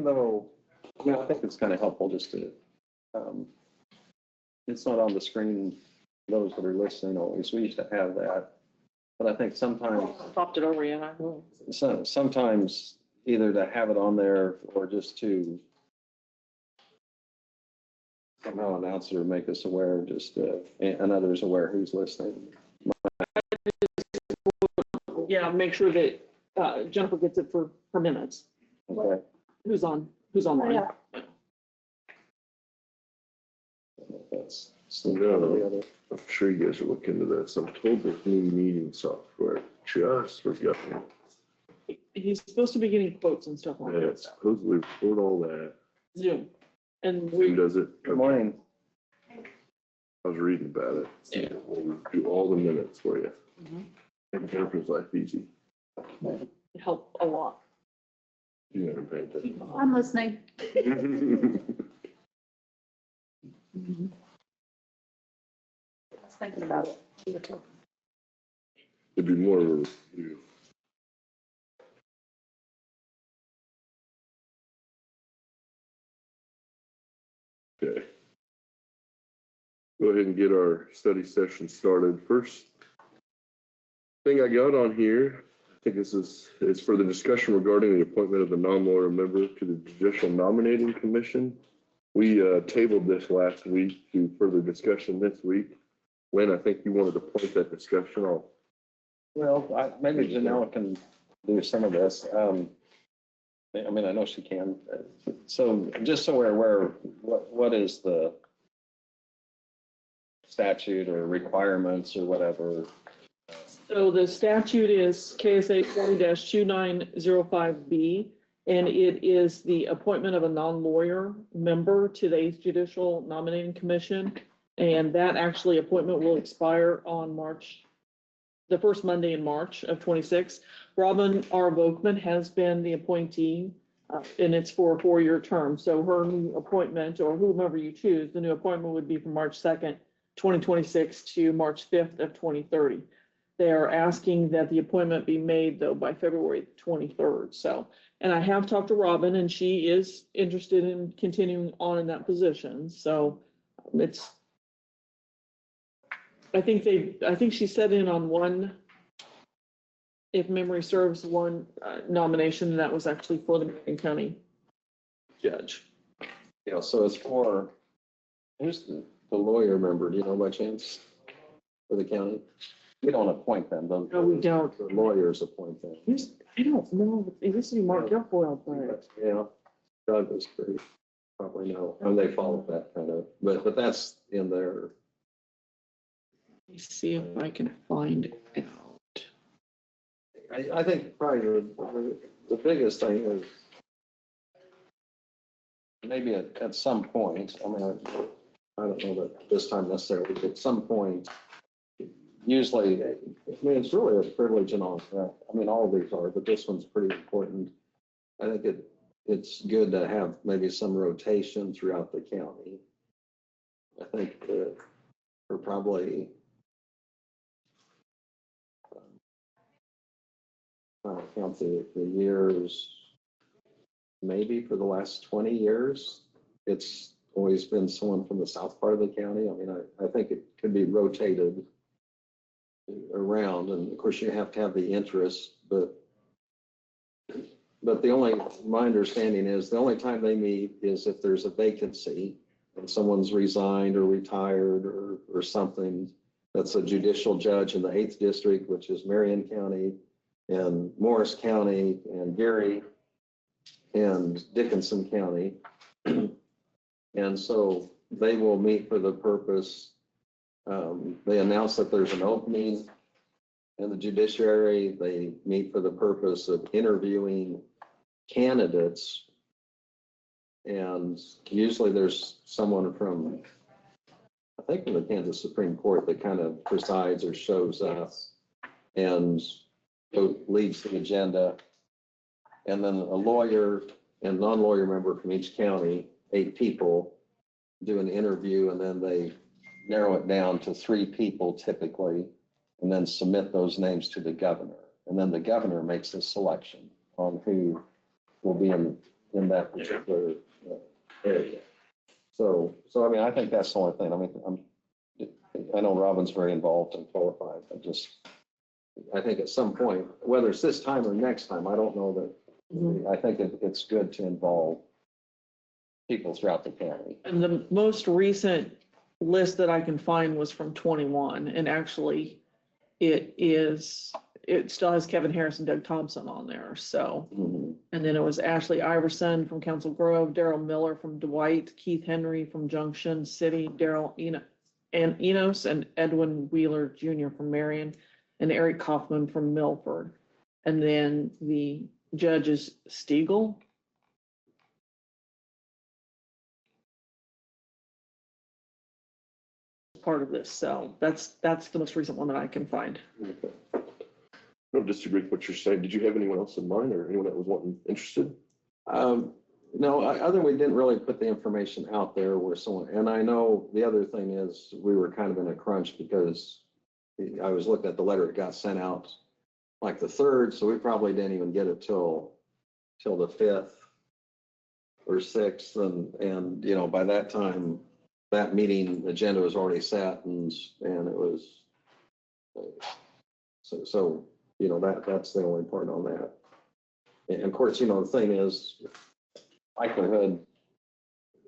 though, I mean, I think it's kind of helpful just to, it's not on the screen, those that are listening always, we used to have that. But I think sometimes, Popped it over yet, I will. sometimes either to have it on there or just to somehow announce it or make us aware, just, and others aware who's listening. Yeah, make sure that Jennifer gets it for her minutes. Okay. Who's online? That's No, I'm sure you guys are looking into that. Some total new meeting software. Just forgot. He's supposed to be getting quotes and stuff like Yeah, that. supposedly record all that. Zoom. And Who we, does it? Good morning. I was reading about it. Yeah. We'll do all the minutes for you. Mhm. Make Jennifer's life easy. help a lot. You never paid I'm listening. that. I was thinking about it. It'd be more of a review. Okay. Go ahead and get our study session started. First thing I got on here, I think this is for the discussion regarding the appointment of the non-lawyer member to the Judicial Nominating Commission. We tabled this last week to further discussion this week. Lynn, I think you wanted to point that discussion. Well, maybe Janelle can do some of this. I mean, I know she can. So just so we're aware, what is the statute or requirements or whatever? So the statute is KSA 40-2905B, and it is the appointment of a non-lawyer member to the 8th Judicial Nominating Commission. And that actually appointment will expire on the first Monday in March of 26. Robin R. Volkman has been the appointee, and it's for a 4-year term. So her new appointment, or whomever you choose, the new appointment would be from March 2nd, 2026 to March 5th of 2030. They are asking that the appointment be made, though, by February 23rd. So, and I have talked to Robin, and she is interested in continuing on in that position. So I think she set in on one, if memory serves, one nomination, and that was actually for the Marion County judge. Yeah, so it's for, who's the lawyer member, do you know by chance, for the county? We don't appoint them, though. No, we don't. The lawyers appoint them. I don't know. It used to be Mark Guilfoyle, but Yeah, Doug was pretty, probably know, and they follow that kind of, but that's in there. let me see if I can find out. I think probably the biggest thing is maybe at some point, I mean, I don't know that this time necessarily, but at some point, usually, I mean, it's really a privilege and all that. I mean, all of these are, but this one's pretty important. I think it's good to have maybe some rotation throughout the county. I think for probably I don't count the years, maybe for the last 20 years, it's always been someone from the south part of the county. I mean, I think it could be rotated around, and of course you have to have the interest, but my understanding is the only time they meet is if there's a vacancy and someone's resigned or retired or something. That's a judicial judge in the 8th district, which is Marion County and Morris County and Gary and Dickinson County. And so they will meet for the purpose. They announce that there's an opening in the judiciary. They meet for the purpose of interviewing candidates. And usually there's someone from, I think, from the Kansas Supreme Court that kind of presides or shows up and leads the agenda. And then a lawyer and non-lawyer member from each county, 8 people, do an interview, and then they narrow it down to 3 people typically, and then submit those names to the governor. And then the governor makes a selection on who will be in in that particular area. So I mean, I think that's the only thing. I mean, I know Robin's very involved and qualified. I think at some point, whether it's this time or next time, I don't know that, I think it's good to involve people throughout the county. And the most recent list that I can find was from 21, and actually it still has Kevin Harris and Doug Thompson on there, so. Mhm. And then it was Ashley Iverson from Council Grove, Daryl Miller from Dwight, Keith Henry from Junction City, Enos, and Edwin Wheeler Jr. from Marion, and Eric Kaufman from Milford. And then the judge is Stiegel. Part of this, so that's the most recent one that I can find. Okay. I don't disagree with what you're saying. Did you have anyone else in mind or anyone that was interested? No, other than we didn't really put the information out there where someone, and I know the other thing is we were kind of in a crunch because I was looking at the letter, it got sent out like the 3rd, so we probably didn't even get it till the 5th or 6th. And, you know, by that time, that meeting agenda was already set and it was, so, you know, that's the only part on that. And of course, you know, the thing is, likelihood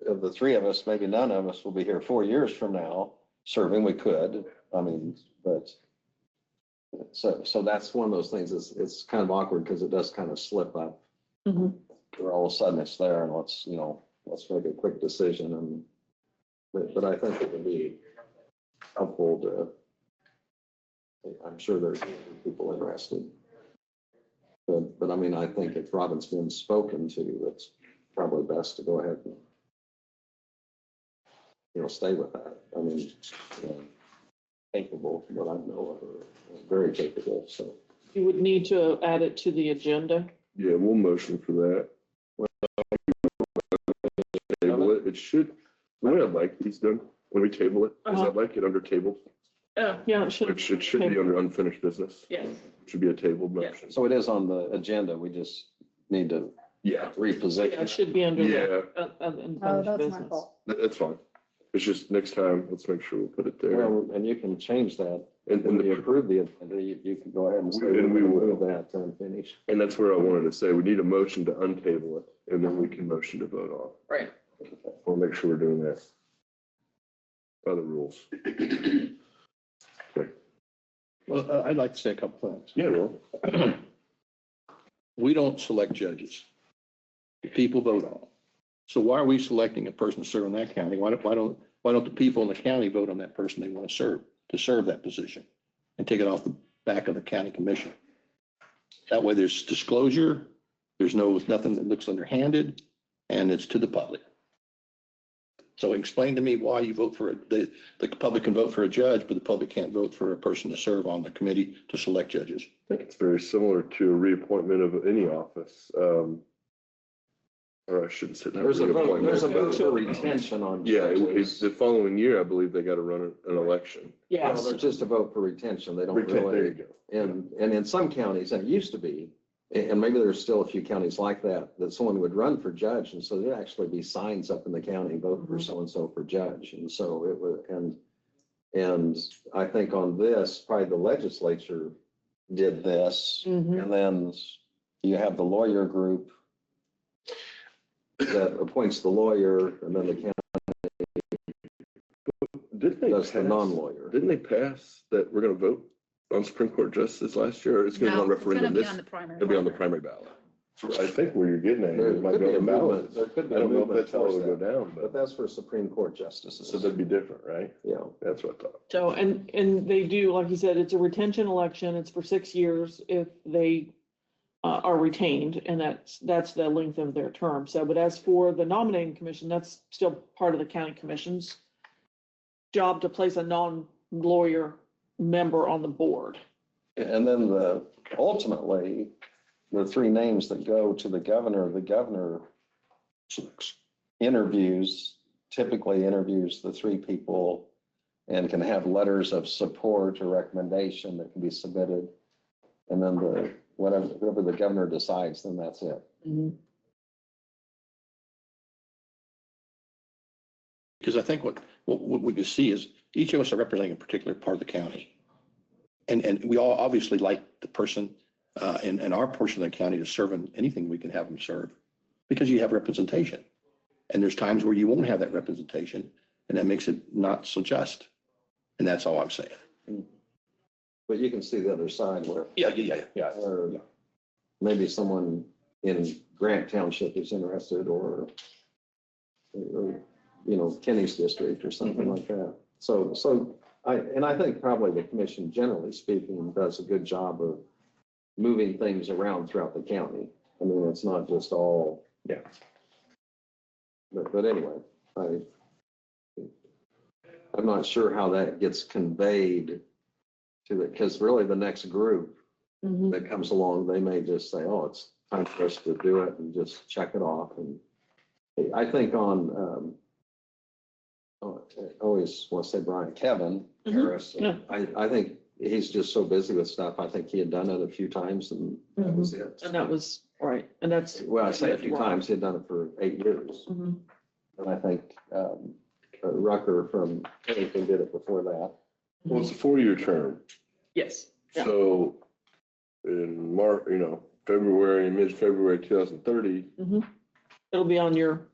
of the 3 of us, maybe none of us will be here 4 years from now serving. We could, I mean, but so that's one of those things. It's kind of awkward because it does kind of slip up. Mhm. Where all of a sudden it's there and let's make a quick decision. And but I think it would be helpful to, I'm sure there's people interested. But I mean, I think if Robin's been spoken to, it's probably best to go ahead and, you know, stay with that. I mean, you know, capable, from what I know of her, very capable, so. You would need to add it to the agenda. Yeah, we'll motion for that. Table it. It should, the way I like these done, when we table it, is I like it under table. Yeah, it should. It should be under unfinished business. Yes. It should be a tabled Yeah. motion. So it is on the agenda, we just need to Yeah, reposition. Yeah, it should be under the yeah, Oh, unfinished that's my business. fault. that's fine. It's just next time, let's make sure we put it there. Well, and you can change that. And When you the, approve the agenda, you can go ahead and say, And we will. move that to unfinished. and that's where I wanted to say, we need a motion to untable it, and then we can motion to vote on. Right. We'll make sure we're doing that by the rules. Okay. Well, I'd like to say a couple things. Yeah, well, We don't select judges. The people vote on them. So why are we selecting a person to serve in that county? Why don't the people in the county vote on that person they want to serve that position and take it off the back of the county commission? That way there's disclosure, there's nothing that looks underhanded, and it's to the public. So explain to me why you vote for the public can vote for a judge, but the public can't vote for a person to serve on the committee to select judges. I think it's very similar to a reappointment of any office. Or I shouldn't say that. There's a vote reappointment. for retention on. Yeah, judges. the following year, I believe they got to run an election. Well, Yes. they're just a vote for retention. They don't There you really, go. and in some counties, and it used to be, and maybe there's still a few counties like that someone would run for judge. And so there'd actually be signs up in the county, vote for so-and-so for judge. And so it was, and I think on this, probably the legislature did this. Mhm. And then you have the lawyer group that appoints the lawyer, and then the county Didn't they does the pass, non-lawyer. didn't they pass that we're going to vote on Supreme Court justice last year? Or it's going to be on No, it's gonna referendum be this, on the primary. it'll be on the primary ballot. So I think where you're getting at, There it might could be be on a the ballot. movement, there could be I a don't know if movement that's how it towards would go that, down, but but that's for Supreme Court justices. so that'd be different, right? Yeah. That's what I thought. So, and they do, like you said, it's a retention election. It's for 6 years if they are retained, and that's the length of their term. So, but as for the nominating commission, that's still part of the county commission's job to place a non-lawyer member on the board. And then ultimately, the 3 names that go to the governor typically interviews the 3 people and can have letters of support or recommendation that can be submitted. And then whatever the governor decides, then that's it. Mhm. Because I think what we can see is each of us are representing a particular part of the county. And we all obviously like the person in our portion of the county to serve in anything we can have them serve, because you have representation. And there's times where you won't have that representation, and that makes it not so just. And that's all I'm saying. But you can see the other side where, Yeah. or maybe someone in Grant Township is interested, or Kenny's district or something like that. So I think probably the commission, generally speaking, does a good job of moving things around throughout the county. I mean, it's not just all. Yeah. But anyway, I'm not sure how that gets conveyed to the, because really the next group Mhm. that comes along, they may just say, oh, it's time for us to do it and just check it off. And I think on, I always want to say Kevin Mhm. Harris. Yeah. I think he's just so busy with stuff. I think he had done it a few times and that was it. And that was, right, and that's. Well, I say a few Right. times, he had done it for 8 years. Mhm. And I think Rucker from Dickinson did it before that. Well, it's a 4-year term. Yes. Yeah. So in March, February, mid-February 2030, Mhm. It'll be on your,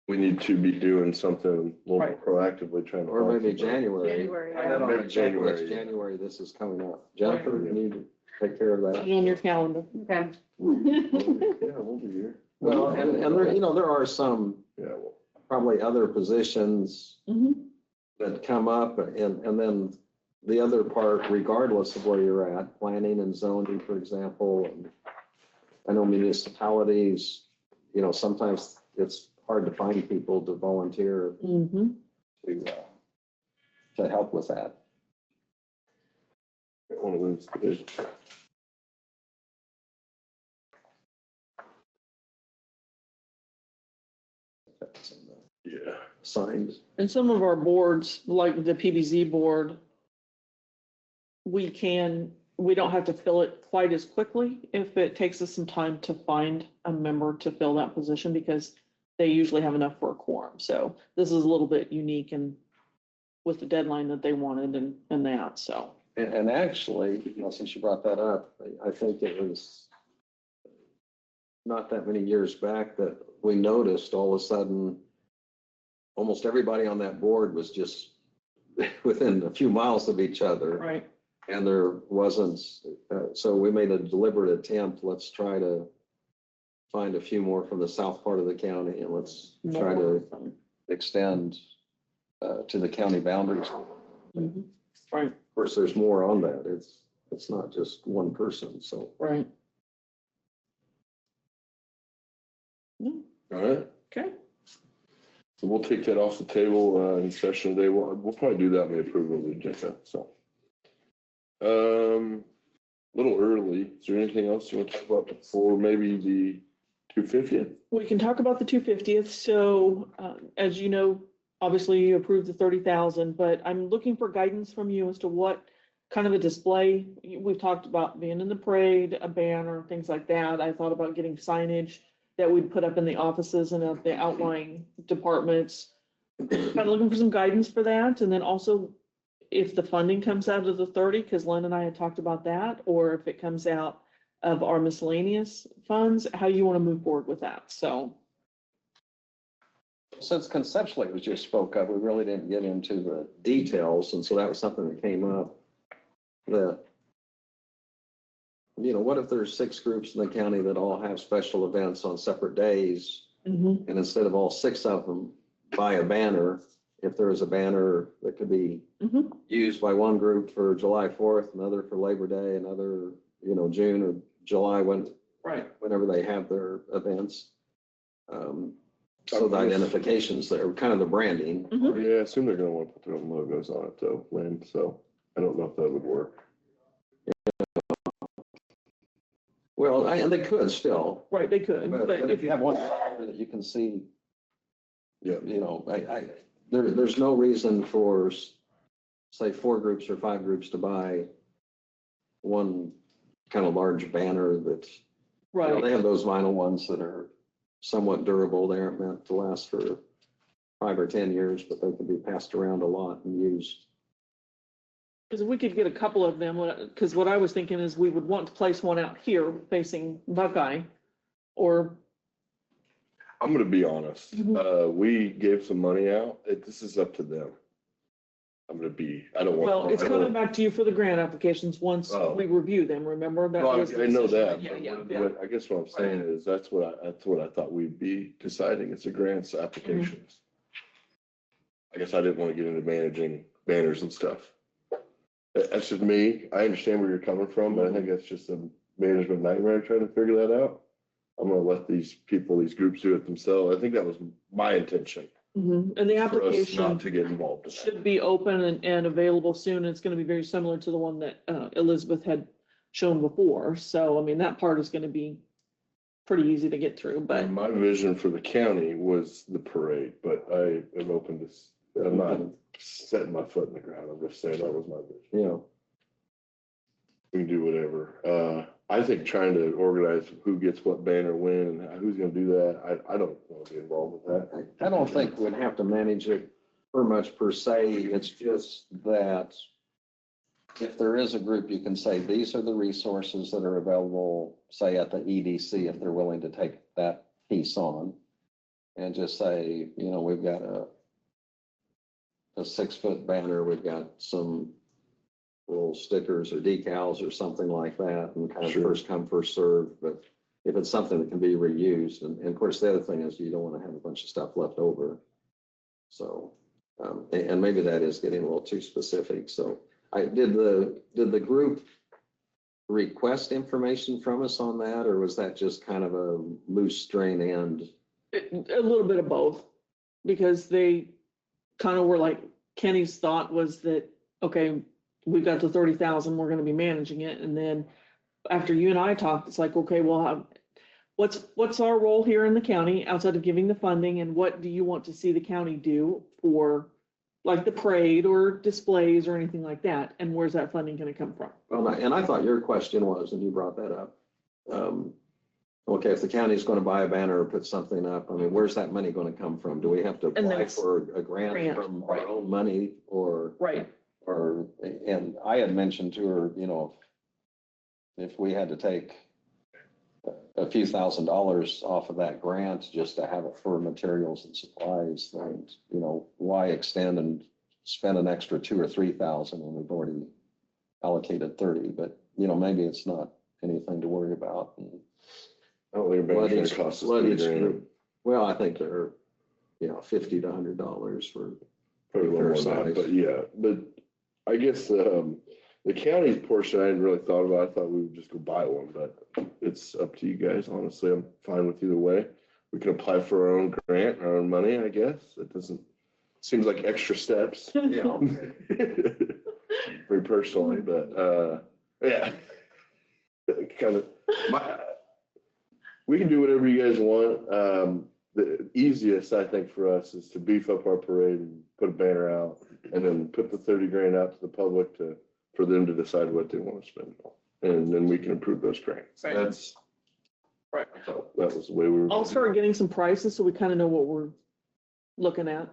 we need to be doing something a little more Right. proactively trying to. Or maybe January. January, I don't know, Maybe January. January. January, this is coming up. Jennifer, you need to take care of that. put it on your calendar. Okay. Yeah, we'll be here. Well, and there are some Yeah, well, probably other positions Mhm. that come up, and then the other part, regardless of where you're at, planning and zoning, for example. And I know municipalities, sometimes it's hard to find people to volunteer Mhm. to help with that. one of those divisions. Yeah. Signs. And some of our boards, like the PBZ board, we don't have to fill it quite as quickly if it takes us some time to find a member to fill that position, because they usually have enough for a quorum. So this is a little bit unique and with the deadline that they wanted and that, so. And actually, since you brought that up, I think it was not that many years back that we noticed all of a sudden, almost everybody on that board was just within a few miles of each other. Right. And there wasn't, so we made a deliberate attempt. Let's try to find a few more from the south part of the county, and let's try to extend to the county boundaries. Mhm. Right, Of course, there's more on that. It's not just one person, so. right. Yeah, All right. okay. So we'll take that off the table in session today. We'll probably do that in the approval of the agenda, so. A little early. Is there anything else you want to talk about before maybe the 250th? We can talk about the 250th. So, as you know, obviously you approved the 30,000, but I'm looking for guidance from you as to what kind of a display. We've talked about being in the parade, a banner, things like that. I thought about getting signage that we'd put up in the offices and of the outlying departments. Kind of looking for some guidance for that. And then also if the funding comes out of the 30, because Len and I had talked about that, or if it comes out of our miscellaneous funds, how you want to move forward with that. So. Since conceptually it was just spoke of, we really didn't get into the details, and so that was something that came up. That, what if there's 6 groups in the county that all have special events on separate days, Mhm. and instead of all 6 of them buy a banner, if there was a banner that could be Mhm. used by one group for July 4th, another for Labor Day, another, June or July, Right. whenever they have their events. So the identifications there, kind of the branding. Mhm. Yeah, I assume they're gonna want to put their own logos on it though, Lynn, so I don't know if that would work. Well, and they could still, Right, they could, but but if you have one that you can see, Yeah. there's no reason for, say, 4 groups or 5 groups to buy one kind of large banner that, they right, have those vinyl ones that are somewhat durable. They aren't meant to last for 5 or 10 years, but they can be passed around a lot and used. Because if we could get a couple of them, because what I was thinking is we would want to place one out here facing Buckeye, or, I'm gonna be honest, we gave some money out, this is up to them. I don't want. well, it's coming back to you for the grant applications once Oh. we review them, remember? That No, was the I know decision. that, Yeah, but yeah, what- yeah. what- I guess what I'm saying is, that's what I thought we'd be deciding, it's a grants applications. I guess I didn't want to get into managing banners and stuff. That's just me, I understand where you're coming from, but I think that's just a management nightmare trying to figure that out. I'm gonna let these people, these groups do it themselves, I think that was my intention, Mhm. And the for us application not to get involved in that. should be open and available soon. It's gonna be very similar to the one that Elizabeth had shown before. So, I mean, that part is gonna be pretty easy to get through, but My vision for the county was the parade, but I am open to, I'm not setting my foot in the ground, I'm just saying that was my vision. You know, We can do whatever. I think trying to organize who gets what banner when and who's gonna do that, I don't want to be involved with that. I don't think we'd have to manage it per much per se. It's just that if there is a group, you can say, these are the resources that are available, say at the EDC, if they're willing to take that piece on. And just say, you know, we've got a 6-foot banner, we've got some little stickers or decals or something like that, and kind of Sure. first come, first served. But if it's something that can be reused, and of course, the other thing is you don't want to have a bunch of stuff left over. So, and maybe that is getting a little too specific. So did the group request information from us on that, or was that just kind of a loose string end? a little bit of both. Because they kind of were like, Kenny's thought was that, okay, we got to 30,000, we're gonna be managing it. And then after you and I talked, it's like, okay, well, what's our role here in the county outside of giving the funding, and what do you want to see the county do for like the parade or displays or anything like that? And where's that funding gonna come from? Well, and I thought your question was, and you brought that up. Okay, if the county's going to buy a banner or put something up, I mean, where's that money going to come from? Do we have to And apply that's- for a grant from our right. own money, or? Right. And I had mentioned to her, you know, if we had to take a few $1,000s off of that grant just to have it for materials and supplies, then, you know, why extend and spend an extra 2,000 or 3,000 when we've already allocated 30? But, you know, maybe it's not anything to worry about. And I don't think a banner's gonna cost us let each $30,000. group- Well, I think they're, you know, $50 to $100 for. Probably a little more than that, but yeah, but I guess, the county portion, I hadn't really thought about. I thought we would just go buy one, but it's up to you guys. Honestly, I'm fine with either way. We can apply for our own grant, our own money, I guess. It doesn't, seems like extra steps. Yeah. Very personally, but, yeah. Kind of, we can do whatever you guys want. The easiest, I think, for us is to beef up our parade and put a banner out, and then put the 30 grand out to the public for them to decide what they want to spend on. And then we can approve those grants. Right. That's, Right. that was the way we were. I'll start getting some prices so we kind of know what we're looking at.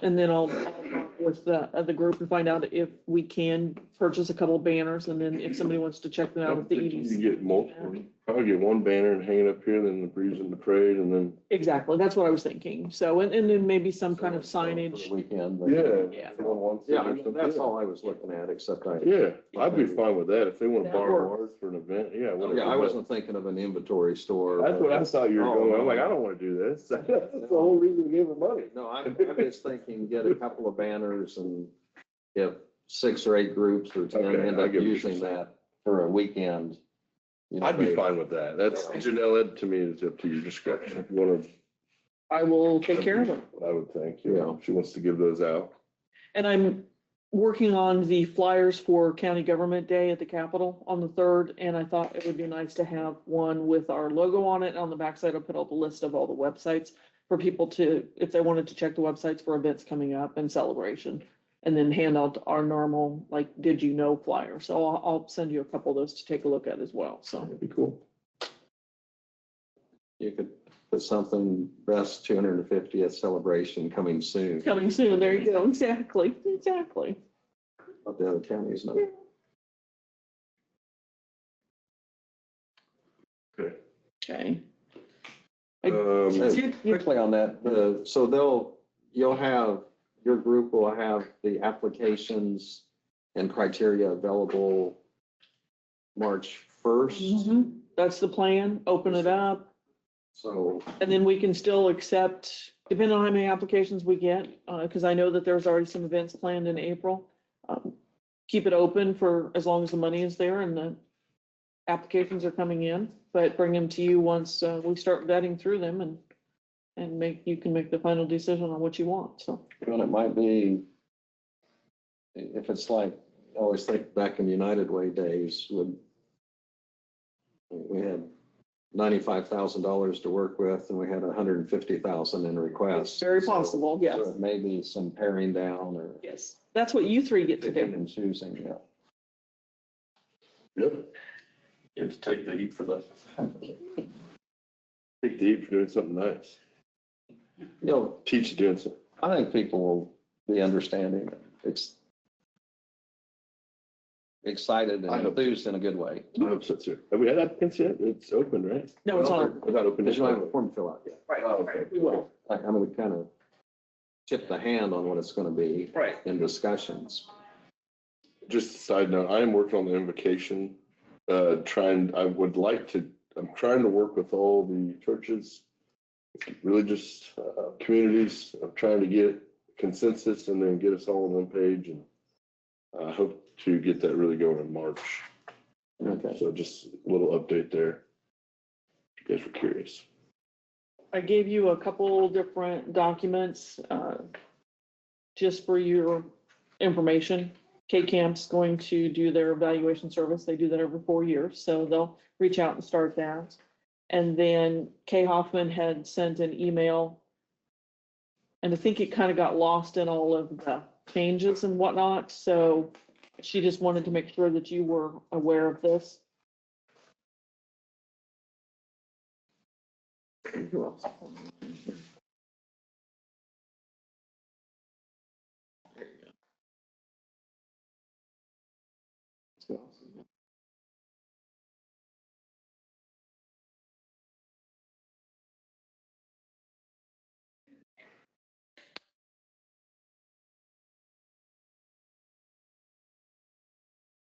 And then I'll talk with the group and find out if we can purchase a couple of banners, and then if somebody wants to check them I out at don't the think you can EDC. get multiple, probably get one banner and hang it up here, then the breeze in the parade, and then, Exactly, that's what I was thinking. So, and then maybe some kind of For the signage. weekend. but- yeah. Yeah. Someone wants it Yeah, or I mean, something. that's all I was looking at, except Yeah, I'd be fine with that. If they want to That borrow works. ours for an event, yeah. whatever. Yeah, I wasn't thinking of an inventory store. That's what I thought you were Oh, going. I'm no. like, I don't want to do this. That's the whole reason we gave them money. No, I'm just thinking, get a couple of banners, and if 6 or 8 groups or 10 Okay, end I up get what you're using saying. that for a weekend. You know, I'd be they- fine with that. That's, Janelle, that to me is up to your discretion. If you want to, I will take care of it. I would think, you know, if she wants to give those out. And I'm working on the flyers for County Government Day at the Capitol on the 3rd, and I thought it would be nice to have one with our logo on it. On the backside, I'll put all the list of all the websites for people to, if they wanted to check the websites for events coming up and celebration. And then hand out our normal, like, did you know flyer. So I'll send you a couple of those to take a look at as well, so. That'd be cool. You could put something, best 250th celebration coming soon. Coming soon, there you go, exactly. Let the other counties know. Okay. Okay. Um, Quickly on that, your group will have the applications and criteria available March 1st. That's the plan, open it up, So, and then we can still accept, depending on how many applications we get, because I know that there's already some events planned in April. Keep it open for as long as the money is there and the applications are coming in, but bring them to you once we start vetting through them and you can make the final decision on what you want, so. well, it might be, if it's like, I always think back in United Way days, we had $95,000 to work with and we had 150,000 in requests. It's very possible, yes. So it may be some paring down or Yes, that's what you three get to picking do. and choosing, yeah. Yep. You have to take the heat for that. Take the heat for doing something nice. You know, Teach you doing something. I think people will be understanding, excited I and hope- enthused in a good way. I hope so too. Have we had applicants yet? It's open, right? No, it's on. It's not open. Because you don't have a form to fill out yet. Right, Oh, okay. we will. I mean, we kind of tip the hand on what it's going to be Right. in discussions. Just a side note, I am working on the invocation, I'm trying to work with all the churches, religious communities. I'm trying to get consensus and then get us all on one page, and I hope to get that really going in March. Okay. So just a little update there. If you guys were curious. I gave you a couple different documents, just for your information. K-Camp's going to do their evaluation service. They do that every 4 years, so they'll reach out and start that. And then Kay Hoffman had sent an email, and I think it kind of got lost in all of the changes and whatnot, so she just wanted to make sure that you were aware of this. Who else? There you go. Who else?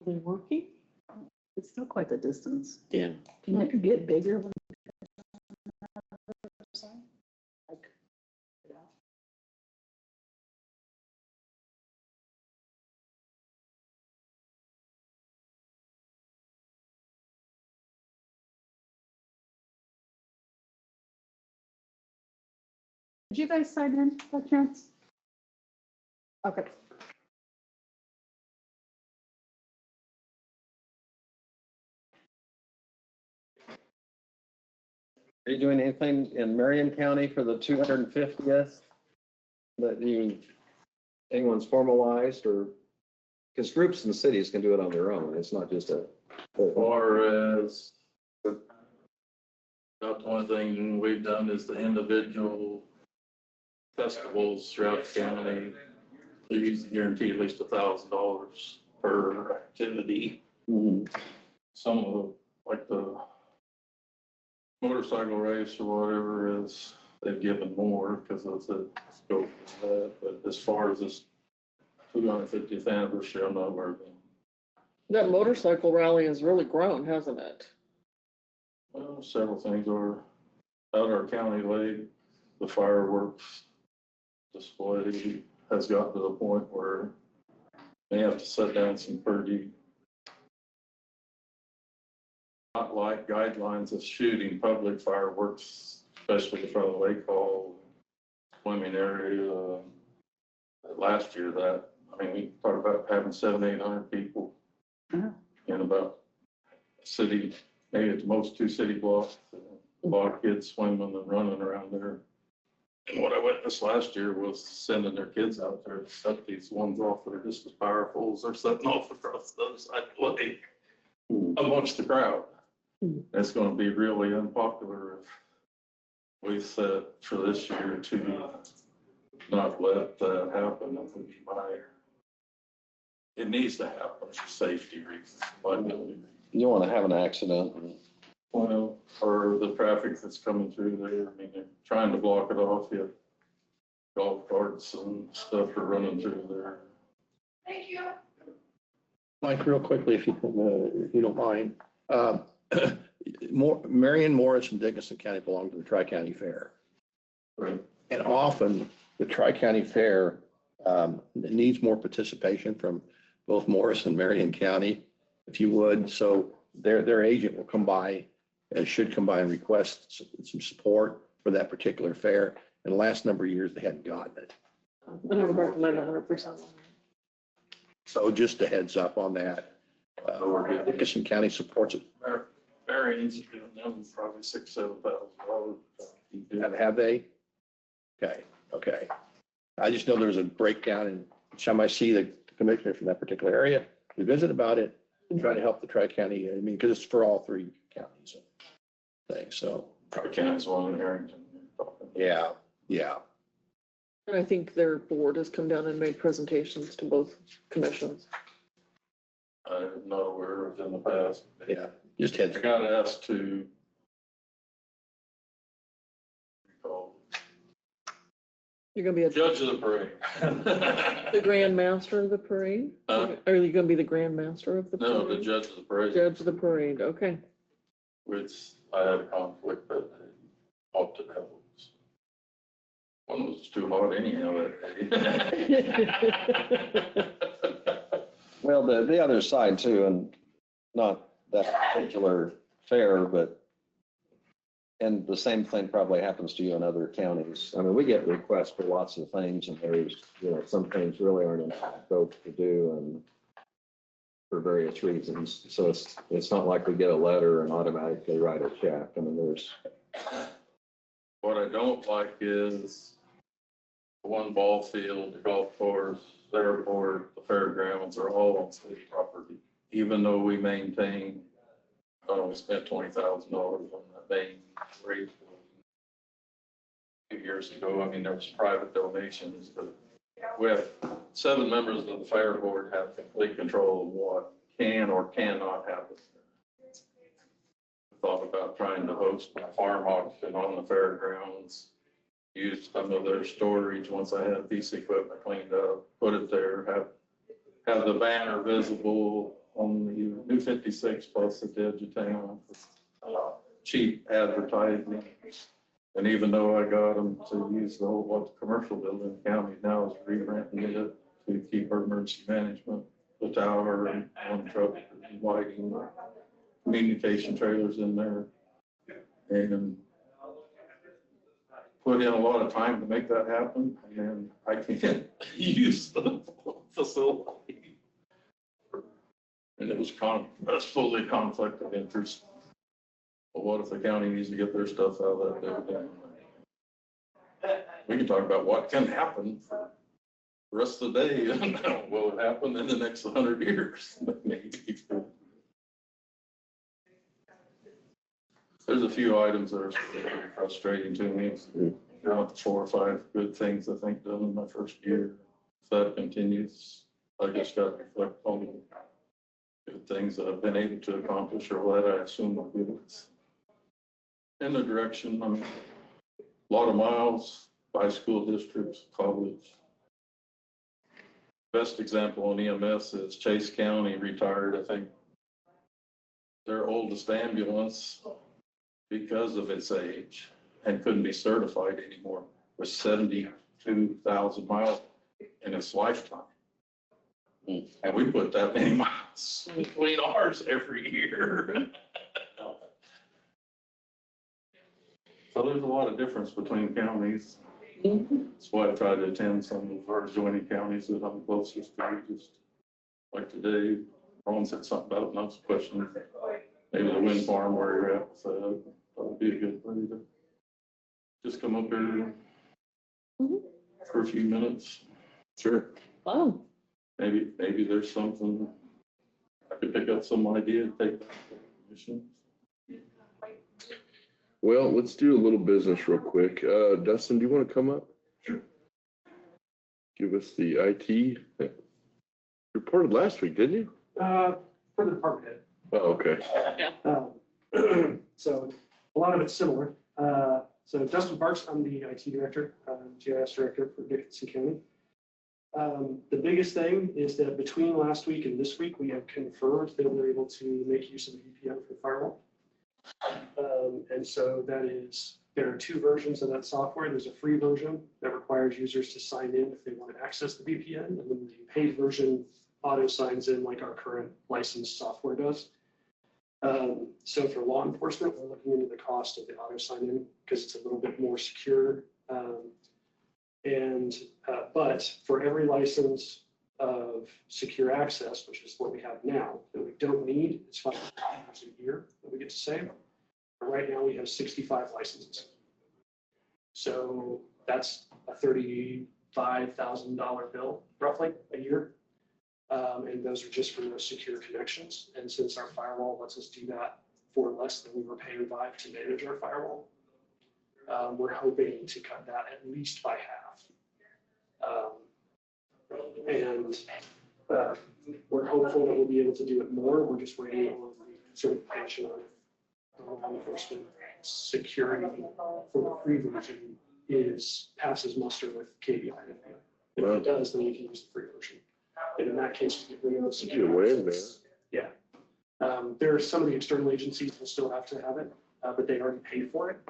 Are they working? It's still quite the distance. Yeah. Can it get bigger? Like, yeah. Did you guys sign in by chance? Okay. Are you doing anything in Marion County for the 250th? Anyone's formalized or, because groups and cities can do it on their own. It's not just As far as, about the only thing we've done is the individual festivals throughout the county. They usually guarantee at least $1,000 per activity. Some of the, like the motorcycle race or whatever is, they've given more because of the scope of that. But as far as this 250th anniversary, I'm not aware of them. That motorcycle rally has really grown, hasn't it? Well, several things are out our county lake, the fireworks display has gotten to the point where they have to set down some pretty not like guidelines of shooting public fireworks, especially in front of the lake hall, swimming area. Last year we talked about having 700-800 people in about city, maybe at the most 2 city blocks, a lot of kids swimming and running around there. And what I witnessed last year was sending their kids out there to set these ones off that are just as powerful as they're setting off across the other side of the lake amongst the crowd. It's going to be really unpopular if we said for this year to not let that happen. That would be it needs to happen for safety reasons, liability. You don't want to have an accident. Well, or the traffic that's coming through there, I mean, they're trying to block it off, you have golf carts and stuff are running through there. Mike, real quickly, if you don't mind. Marion, Morris, and Dickinson County belong to the Tri-County Fair. Right. And often the Tri-County Fair needs more participation from both Morris and Marion County, if you would. So their agent will come by, should come by and request some support for that particular fair. And the last number of years, they hadn't gotten it. I would recommend 100%. So just a heads up on that. Dickinson County supports it. Marion's giving them probably $6,000-7,000. Have they? Okay. I just know there's a breakdown, and each time I see the commissioner from that particular area, we visit about it and try to help the Tri-County, I mean, because it's for all three counties. Things, so. Tri-County's one in Harrington. Yeah. And I think their board has come down and made presentations to both commissions. I'm not aware of in the past. Yeah, just heads. I got asked to You're going to be judge of the parade. the grand master of the parade? Are you going to be the grand master of the parade? No, the judge of the parade. Judge of the parade, okay. Which I had a conflict that I opted out. One was too hot anyhow that day. Well, the other side too, and not that particular fair, and the same thing probably happens to you in other counties. I mean, we get requests for lots of things, and there's, some things really aren't in scope to do, and for various reasons. So it's not like we get a letter and automatically write a check. I mean, What I don't like is the one ball field, the golf course, the airport, the fairgrounds are all on city property. Even though we maintain, we spent $20,000 on that main parade a few years ago. I mean, there was private donations, but we have 7 members of the fair board have complete control of what can or cannot happen. Thought about trying to host a farm auction on the fairgrounds, use some of their storage once I had a piece of equipment cleaned up, put it there, have the banner visible on the new 56 plus the edge of town. Cheap advertising. And even though I got them to use the whole commercial building, the county now is re-renting it to keep our emergency management, the tower and one truck lighting, communication trailers in there, and put in a lot of time to make that happen, and I can't use the facility. And it was fully conflict of interest. Well, what if the county needs to get their stuff out of that building? We can talk about what can happen for the rest of the day, and will it happen in the next 100 years? Maybe. There's a few items that are very frustrating to me. I want 4 or 5 good things I think done in my first year. If that continues, I just got to reflect on the good things that I've been able to accomplish, or what I assume will be in the direction. I mean, a lot of miles by school districts, college. Best example on EMS is Chase County retired, I think, their oldest ambulance because of its age and couldn't be certified anymore, was 72,000 miles in its lifetime. And we put that many miles between ours every year. So there's a lot of difference between counties. That's why I try to attend some of our adjoining counties that I'm closest to. Just like today, Ron said something about another question. Maybe the wind farm where you're at, so that would be a good way to just come up here for a few minutes. Sure. Oh, Maybe there's something I could pick up some idea, take that to the commission. Well, let's do a little business real quick. Dustin, do you want to come up? Sure. Give us the IT. You reported last week, didn't you? For the department head. Oh, okay. So a lot of it's similar. So Dustin Parks, I'm the IT director, GIS director for Dickinson County. The biggest thing is that between last week and this week, we have confirmed that we're able to make use of the VPN for firewall. And so that is, there are two versions of that software. There's a free version that requires users to sign in if they want to access the VPN, and then the paid version auto signs in like our current licensed software does. So for law enforcement, we're looking into the cost of the auto sign in because it's a little bit more secure. But for every license of secure access, which is what we have now, that we don't need, it's $5 a year that we get to save. But right now we have 65 licenses. So that's a $35,000 bill roughly a year. And those are just for those secure connections. And since our firewall lets us do that for less than we were paying Vive to manage our firewall, we're hoping to cut that at least by half. We're hopeful that we'll be able to do it more. We're just waiting on the certification of law enforcement security for the free version passes muster with KBI. If it does, then we can use the free version. And in that case, we get rid of the security. Yeah. There are some of the external agencies will still have to have it, but they already paid for it.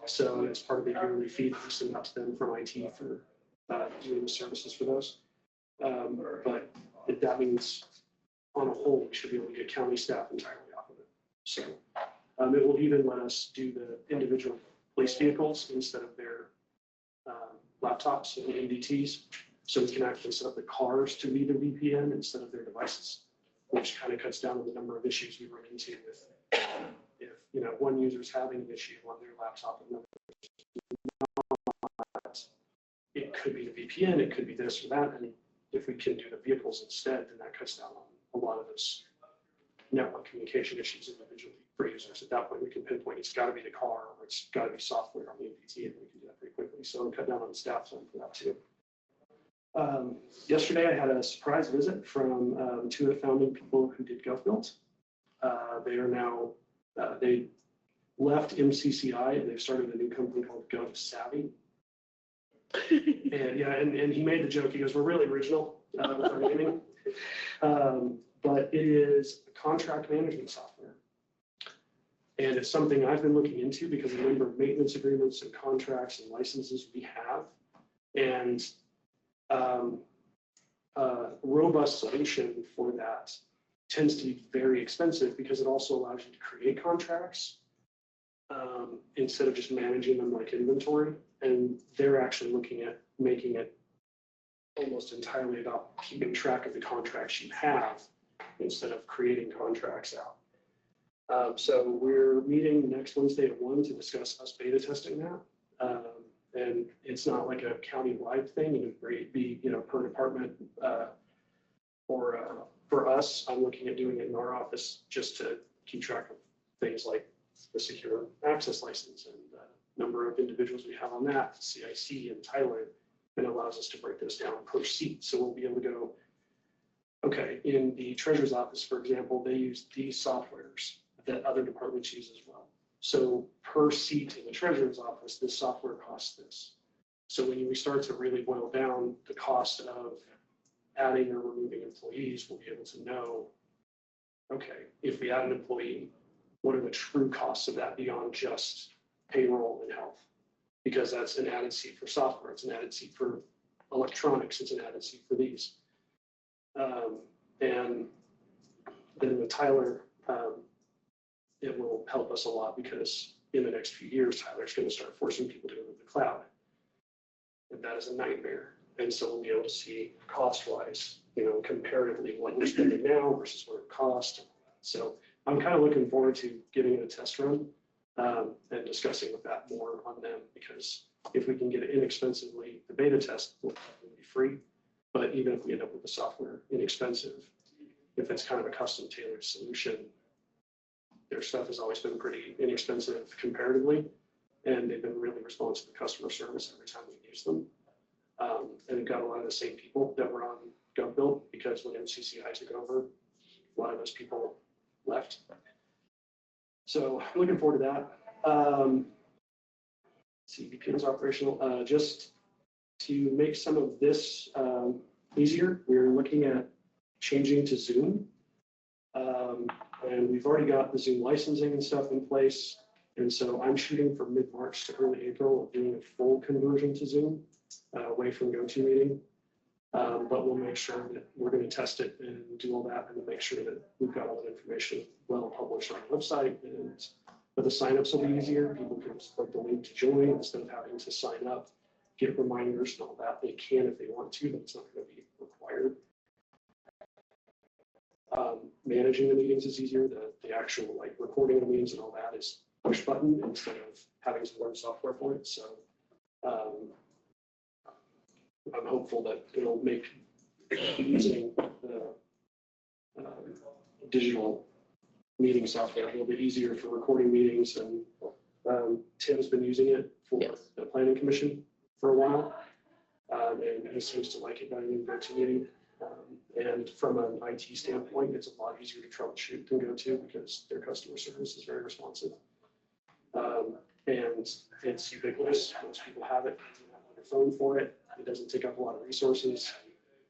So it's part of the yearly fee that we send out to them from IT for doing the services for those. But that means on a whole, we should be able to get county staff entirely off of it. So it will even let us do the individual police vehicles instead of their laptops and MDTs. So we can actually set up the cars to be the VPN instead of their devices, which kind of cuts down on the number of issues we run into with if one user's having an issue on their laptop and another. It could be the VPN, it could be this or that, and if we can do the vehicles instead, then that cuts down on a lot of those network communication issues individually for users. At that point, we can pinpoint it's got to be the car or it's got to be software on the MPT, and we can do that pretty quickly. So cut down on the staff time for that too. Yesterday, I had a surprise visit from two of the founding people who did GovBuilt. They are now, they left MCCI and they've started a new company called GovSavvy. And he made the joke, he goes, we're really original with our naming. But it is a contract management software. And it's something I've been looking into because of the number of maintenance agreements and contracts and licenses we have. And robust solution for that tends to be very expensive because it also allows you to create contracts instead of just managing them like inventory. And they're actually looking at making it almost entirely about keeping track of the contracts you have instead of creating contracts out. So we're meeting next Wednesday at 1 to discuss us beta testing that. And it's not like a county-wide thing, it would be, per department. For us, I'm looking at doing it in our office just to keep track of things like the secure access license and the number of individuals we have on that, CIC and Thailand, and allows us to break those down per seat. So we'll be able to go, okay, in the treasurer's office, for example, they use these softwares that other departments use as well. So per seat in the treasurer's office, this software costs this. So when we start to really boil down the cost of adding or removing employees, we'll be able to know, okay, if we add an employee, what are the true costs of that beyond just payroll and health? Because that's an added seat for software, it's an added seat for electronics, it's an added seat for these. And then with Tyler, it will help us a lot because in the next few years, Tyler's going to start forcing people to go to the cloud. And that is a nightmare. And so we'll be able to see cost-wise, comparatively what we're spending now versus what it costs. So I'm kind of looking forward to giving it a test run and discussing with that more on them, because if we can get it inexpensively, the beta test will be free. But even if we end up with the software inexpensive, if it's kind of a custom tailored solution, Their stuff has always been pretty inexpensive comparatively, and they've been really responsive to customer service every time we use them. And we've got a lot of the same people that were on GovBuild, because when MCCI took over, a lot of those people left. So looking forward to that. See, VPN's operational. Just to make some of this easier, we're looking at changing to Zoom. And we've already got the Zoom licensing and stuff in place. And so I'm shooting for mid-March to early April of doing a full conversion to Zoom, away from GoToMeeting. But we'll make sure that we're going to test it and do all that, and make sure that we've got all that information well published on the website. But the signups will be easier. People can just click the link to join instead of having to sign up, get reminders and all that. They can if they want to, but it's not going to be required. Managing the meetings is easier. The actual like recording the meetings and all that is push button instead of having to learn software for it. So I'm hopeful that it'll make using the digital meeting software a little bit easier for recording meetings. And Tim's been using it for the planning commission for a while. And he seems to like it better than GoToMeeting. And from an IT standpoint, it's a lot easier to troubleshoot than GoTo, because their customer service is very responsive. And it's ubiquitous. Most people have it. You have on your phone for it. It doesn't take up a lot of resources.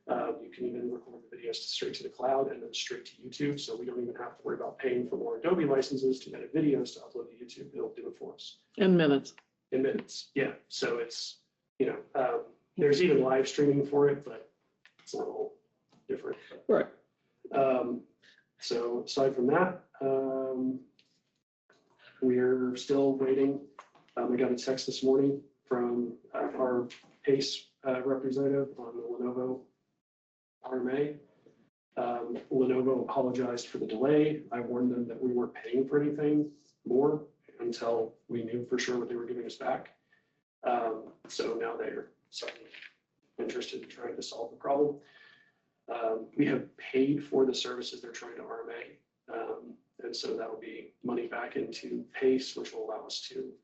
You can even record the videos straight to the cloud and then straight to YouTube. So we don't even have to worry about paying for more Adobe licenses to edit videos to upload to YouTube. It'll do it for us. In minutes. In minutes, yeah. So it's, there's even live streaming for it, but it's a little different. Right. So aside from that, we're still waiting. We got a text this morning from our PACE representative on the Lenovo RMA. Lenovo apologized for the delay. I warned them that we weren't paying for anything more until we knew for sure what they were giving us back. So now they're suddenly interested in trying to solve the problem. We have paid for the services they're trying to RMA. And so that'll be money back into PACE, which will allow us to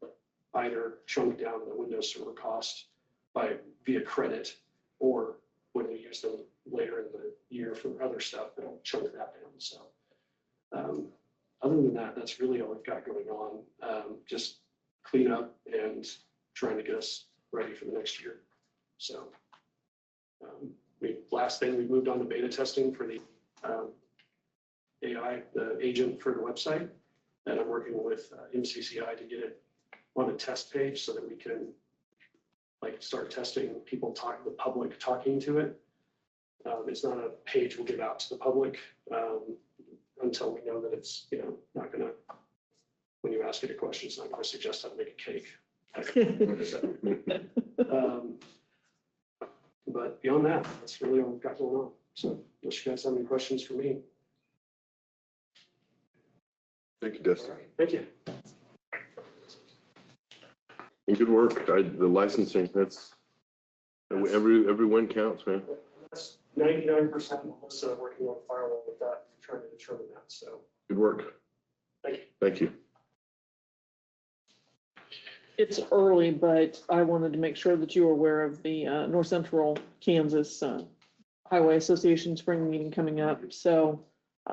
either chunk down the Windows Server cost via credit, or when we use them later in the year for other stuff, it'll chunk that down. So other than that, that's really all we've got going on. Just clean up and trying to get us ready for the next year. So last thing, we moved on to beta testing for the AI, the agent for the website, and I'm working with MCCI to get it on a test page so that we can start testing people the public talking to it. It's not a page we'll give out to the public until we know that it's not going to, when you ask it a question, it's not going to suggest how to make a cake. But beyond that, that's really all we've got going on. So unless you guys have any questions for me. Thank you, Dustin. Thank you. And good work. The licensing, that's, every win counts, man. That's 99% Melissa working on firewall with that, trying to determine that. So Good work. thank you. Thank you. It's early, but I wanted to make sure that you were aware of the North Central Kansas Highway Association spring meeting coming up. So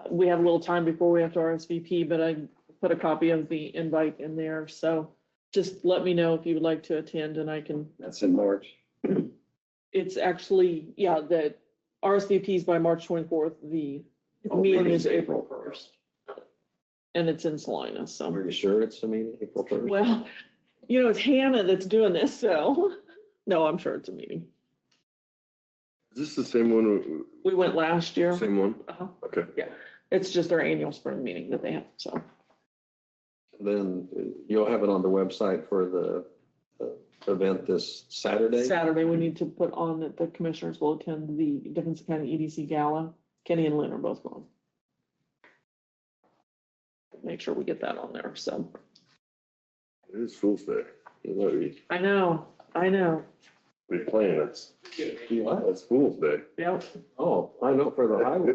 we have a little time before we have to RSVP, but I put a copy of the invite in there. So just let me know if you would like to attend, and I can. That's in March. It's actually, yeah, the RSVP is by March 24th. The meeting is April 1st. And it's in Salina, so. Are you sure it's a meeting, April 1st? Well, it's Hannah that's doing this, so no, I'm sure it's a meeting. Is this the same one? We went last year. Same one? Uh-huh. Okay. It's just our annual spring meeting that they have, so. Then you'll have it on the website for the event this Saturday? Saturday, we need to put on that the commissioners will attend the Dickinson County EDC Gala. Kenny and Lynn are both going. Make sure we get that on there, so. It is Fool's Day. I know. We're playing it. It's Fool's Day. Yep. Oh, I know for the highway,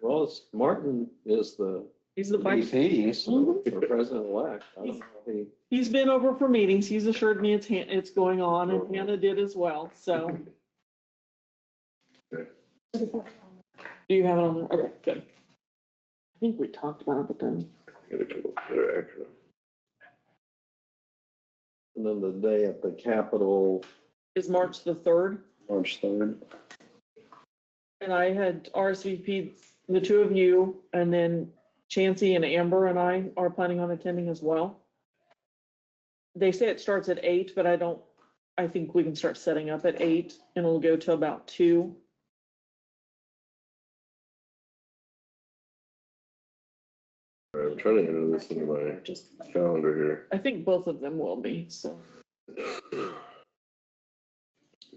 Well, Martin is the He's the vice. VP, so for president-elect. I don't know if he- He's been over for meetings. He's assured me it's going on, and Hannah did as well, so. Okay. Do you have it on there? Okay, good. I think we talked about it, but then. Gotta come up with their action. And then the day at the Capitol, Is March the 3rd, March 3rd. and I had RSVP'd the two of you, and then Chancey and Amber and I are planning on attending as well. They say it starts at 8, but I think we can start setting up at 8, and it'll go to about 2. All right, I'm trying to enter this into my calendar here. I think both of them will be, so. I'm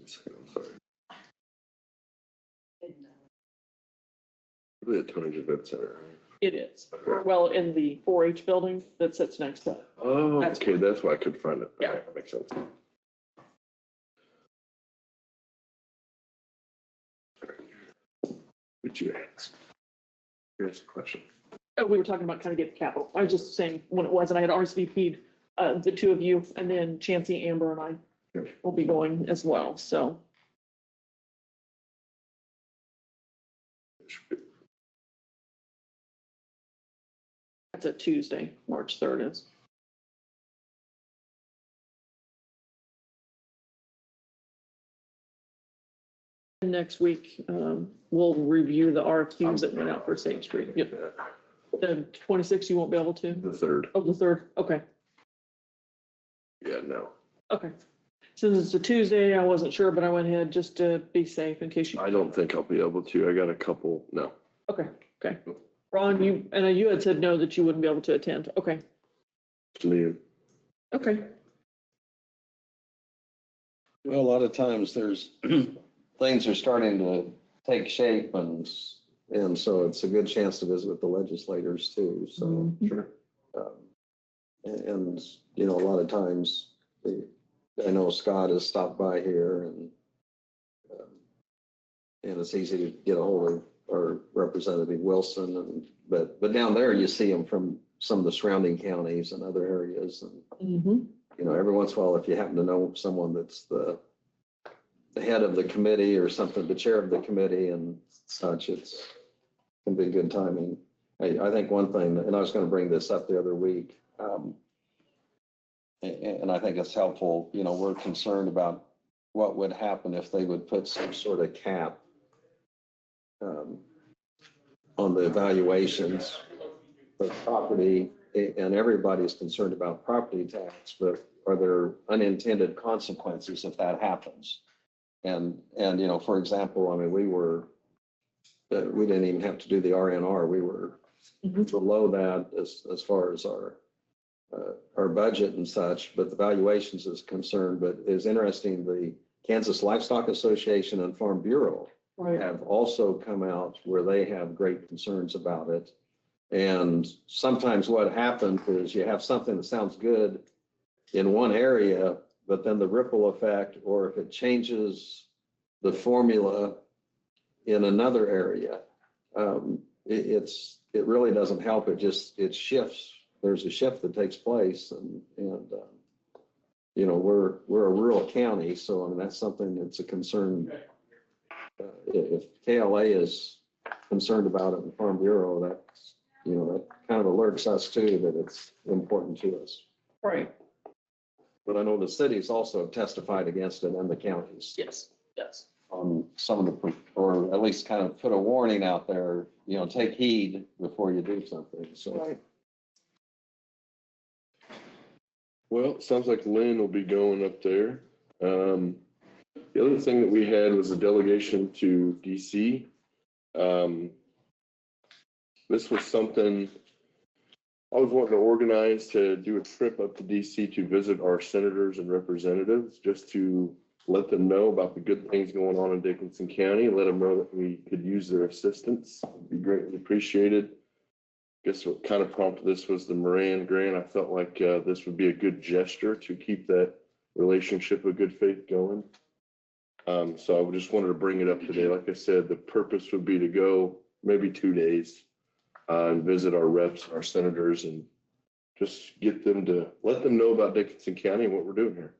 sorry. Really a tonnage event center. It is. Well, in the 4-H building that sits next to it. Oh, That's- okay, that's why I couldn't find it. Yeah. Okay, that makes sense. Would you ask? Here's a question. Oh, we were talking about kind of get the capital. I was just saying when it was, and I had RSVP'd the two of you, and then Chancey, Amber, and I Okay. will be going as well, so. That's a Tuesday, March 3rd is. And next week, we'll review the RFQs that went out for Sage Street. Yep. The 26th, you won't be able to? The third. Oh, the 3rd, okay, Yeah, no. okay. Since it's a Tuesday, I wasn't sure, but I went ahead just to be safe in case you. I don't think I'll be able to. I got a couple, no. Okay, okay. Ron, you had said no, that you wouldn't be able to attend. Okay, Me, okay. Well, a lot of times there's, things are starting to take shape and so it's a good chance to visit with the legislators too, so. Mhm. Sure. And, you know, a lot of times, I know Scott has stopped by here and it's easy to get a hold of our Representative Wilson but down there you see them from some of the surrounding counties and other areas and, Mhm. you know, every once in a while, if you happen to know someone that's the head of the committee or something, the chair of the committee and such, can be good timing. I think one thing, and I was going to bring this up the other week, and I think it's helpful, you know, we're concerned about what would happen if they would put some sort of cap on the evaluations of property, and everybody's concerned about property tax, but are there unintended consequences if that happens? And, you know, for example, I mean, we didn't even have to do the RNR. We were Mhm. below that as far as our budget and such, but the valuations is concerned. But it's interesting, the Kansas Livestock Association and Farm Bureau Right. have also come out where they have great concerns about it. And sometimes what happens is you have something that sounds good in one area, but then the ripple effect, or if it changes the formula in another area, it really doesn't help. It shifts. There's a shift that takes place and you know, we're a rural county, so I mean, that's something that's a concern. If KLA is concerned about it in Farm Bureau, that's, you know, that kind of alerts us too, that it's important to us. Right, But I know the cities also have testified against it and the counties yes, yes. on some of the, or at least kind of put a warning out there, you know, take heed before you do something, so. Right. well, it sounds like Lynn will be going up there. The other thing that we had was a delegation to DC. This was something I was wanting to organize, to do a trip up to DC to visit our senators and representatives, just to let them know about the good things going on in Dickinson County, let them know that we could use their assistance. It'd be greatly appreciated. Guess what kind of prompted this was the Moran grant. I felt like this would be a good gesture to keep that relationship of good faith going. So I just wanted to bring it up today. Like I said, the purpose would be to go maybe 2 days and visit our reps, our senators, and just let them know about Dickinson County and what we're doing here.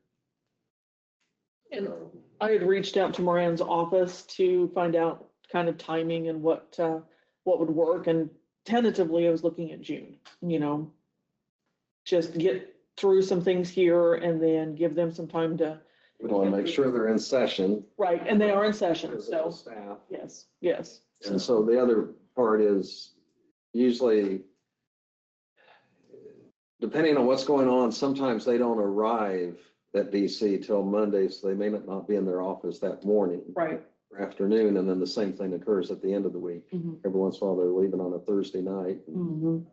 And I had reached out to Moran's office to find out kind of timing and what would work. And tentatively, I was looking at June, just get through some things here and then give them some time to. We want to make sure they're in session. Right, and they are in session, so, Staff. yes. And so the other part is usually, depending on what's going on, sometimes they don't arrive at DC till Monday, so they may not be in their office that morning. Right. Or afternoon, and then the same thing occurs at the end of the week. Mhm. Every once in a while, they're leaving on a Thursday night. Mhm.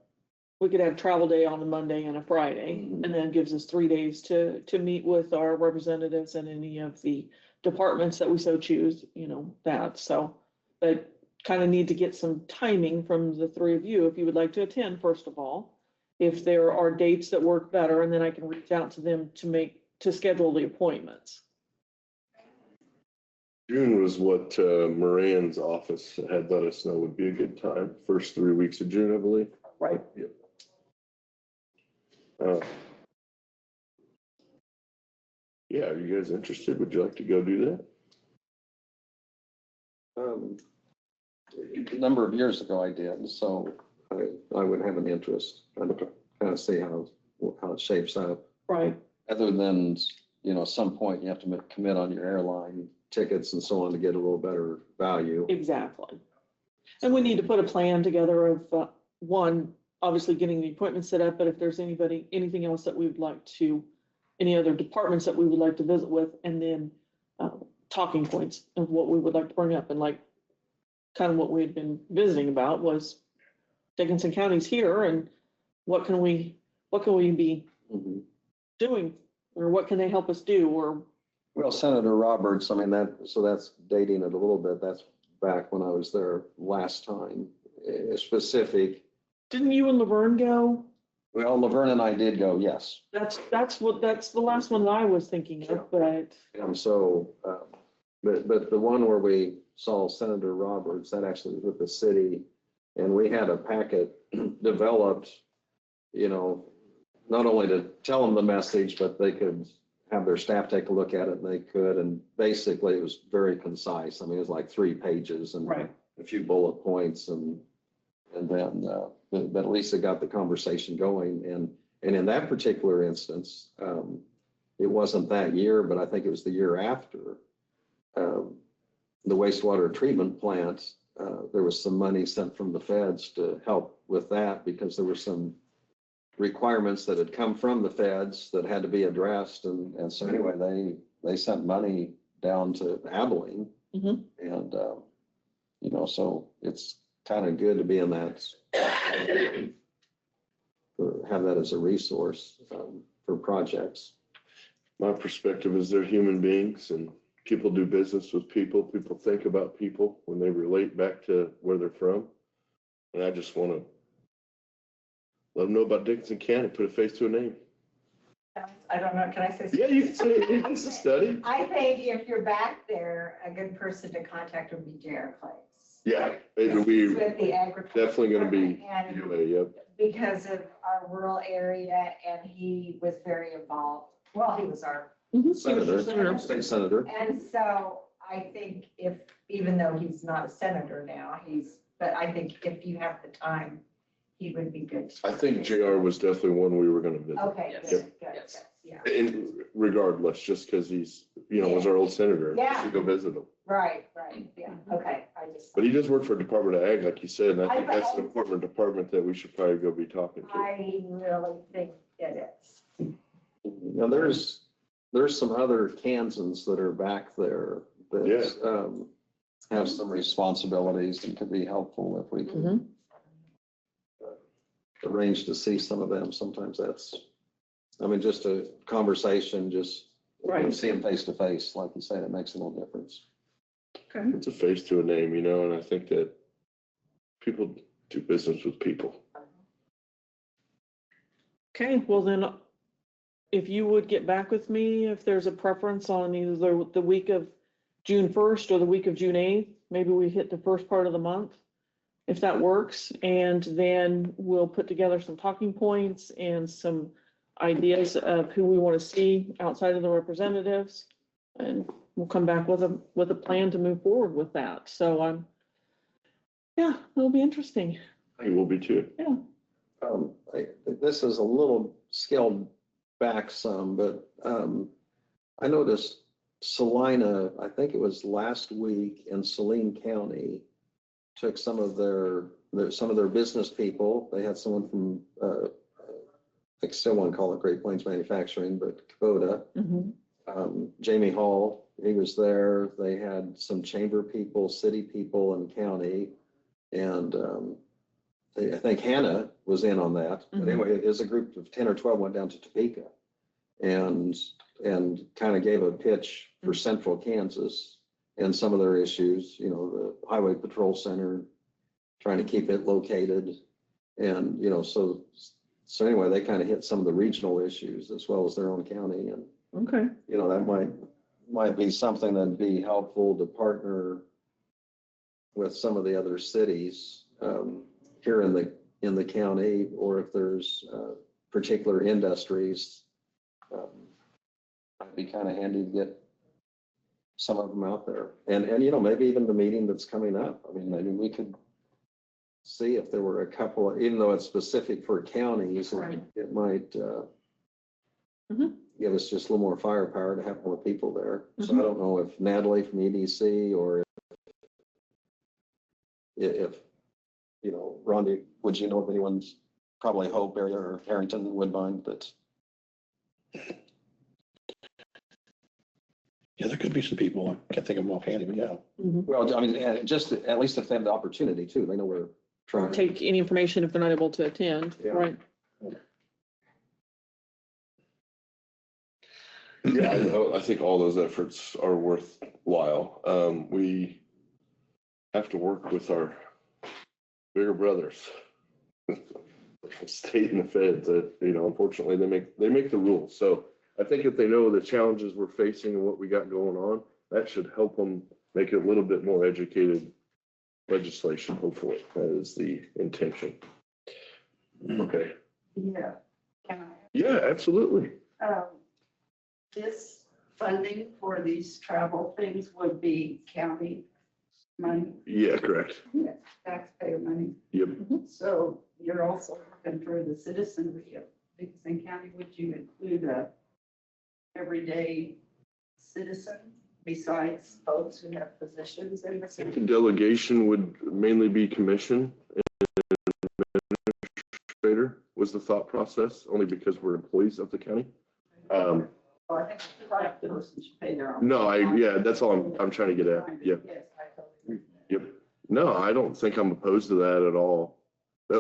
We could have travel day on a Monday and a Friday, Mhm. and then it gives us 3 days to meet with our representatives and any of the departments that we so choose, that, so. But kind of need to get some timing from the three of you, if you would like to attend, first of all. If there are dates that work better, and then I can reach out to them to schedule the appointments. June was what Moran's office had let us know would be a good time. First 3 weeks of June, I believe. Right. Yep. Yeah, are you guys interested? Would you like to go do that? A number of years ago I did, so I would have an interest. I'd kind of see how it shapes up. Right. Other than, some point you have to commit on your airline tickets and so on to get a little better value. Exactly. And we need to put a plan together of, one, obviously getting the appointment set up, but if there's anything else that we would like to, any other departments that we would like to visit with, and then talking points of what we would like to bring up. And like, kind of what we had been visiting about was Dickinson County's here, and what can we be Mhm. doing, or what can they help us do, or. Well, Senator Roberts, that's dating it a little bit. That's back when I was there last time. Specific. Didn't you and Laverne go? Well, Laverne and I did go, yes. That's the last one that I was thinking of, but. And so, but the one where we saw Senator Roberts, that actually was with the city, and we had a packet developed, not only to tell them the message, but they could have their staff take a look at it, and they could, and basically it was very concise. I mean, it was like 3 pages and Right. a few bullet points, and then, but at least it got the conversation going. And in that particular instance, it wasn't that year, but I think it was the year after, the wastewater treatment plant, there was some money sent from the feds to help with that, because there were some requirements that had come from the feds that had to be addressed. And so anyway, they sent money down to Abilene. Mhm. And, so it's kind of good to be in that, have that as a resource for projects. My perspective is they're human beings, and people do business with people. People think about people when they relate back to where they're from. And I just want to let them know about Dickinson County, put a face to a name. I don't know, can I say something? Yeah, you can say it. It's a study. I think if you're back there, a good person to contact would be Jared Place. Yeah, we With the agriculture. definitely going to be, department, yep. because of our rural area, and he was very involved. Well, he was our, Senator, state senator. and so I think even though he's not a senator now, but I think if you have the time, he would be good. I think JR was definitely one we were going to visit. Okay, Yes. good, Yes. yeah. And regardless, just because he's, was our old senator. Yeah. To go visit him. Right, yeah, okay, But he does work for Department of Ag, like you said, and I think I- that's an important department that we should probably go be talking to. I really think it is. Now, there's some other Kansans that are back there that have some responsibilities and could be helpful if we can Mhm. arrange to see some of them. Sometimes just a conversation, just Right. see them face to face, like you said, it makes a little difference. Okay. It's a face to a name, and I think that people do business with people. Okay, well then, if you would get back with me, if there's a preference on either the week of June 1st or the week of June 8th, maybe we hit the first part of the month if that works. And then we'll put together some talking points and some ideas of who we want to see outside of the representatives. And we'll come back with a plan to move forward with that. So yeah, it'll be interesting. I will be too. Yeah. This is a little scaled back some, but I noticed Salina, I think it was last week in Saline County, took some of their business people. They had someone from, I still want to call it Great Plains Manufacturing, but Kubota. Jamie Hall, he was there. They had some chamber people, city people, and county. And I think Hannah was in on that. But anyway, it was a group of 10 or 12 went down to Topeka and kind of gave a pitch for central Kansas and some of their issues, you know, the Highway Patrol Center, trying to keep it located. And, you know, so anyway, they kind of hit some of the regional issues as well as their own county. And, Okay. you know, that might be something that'd be helpful to partner with some of the other cities here in the county, or if there's particular industries, might be kind of handy to get some of them out there. And you know, maybe even the meeting that's coming up. I mean, maybe we could see if there were a couple, even though it's specific for counties, Right. it might give us just a little more firepower to have more people there. So I don't know if Natalie from EDC or if you know, Rondi, would you know if anyone's, probably Hope area or Harrington, Woodbine, that's. Yeah, there could be some people. I can't think of them offhand, but yeah. Well, I mean, and just at least if they have the opportunity too, they know we're trying. Take any information if they're not able to attend, Yeah. right? Yeah, I think all those efforts are worthwhile. We have to work with our bigger brothers, state and the feds. You know, unfortunately, they make the rules. So I think if they know the challenges we're facing and what we got going on, that should help them make it a little bit more educated legislation. Hopefully, that is the intention. Okay. Yeah, can Yeah, absolutely. I, this funding for these travel things would be county money, Yeah, correct. taxpayer money. Yep. So you're also looking for the citizenry of Dickinson County. Would you include a everyday citizen besides folks who have positions in the The city? delegation would mainly be commission and administrator was the thought process, only because we're employees of the county. Oh, I think the right person should pay their own. No, yeah, that's all I'm trying to get at. Yep. Yes, I totally. Yep. No, I don't think I'm opposed to that at all.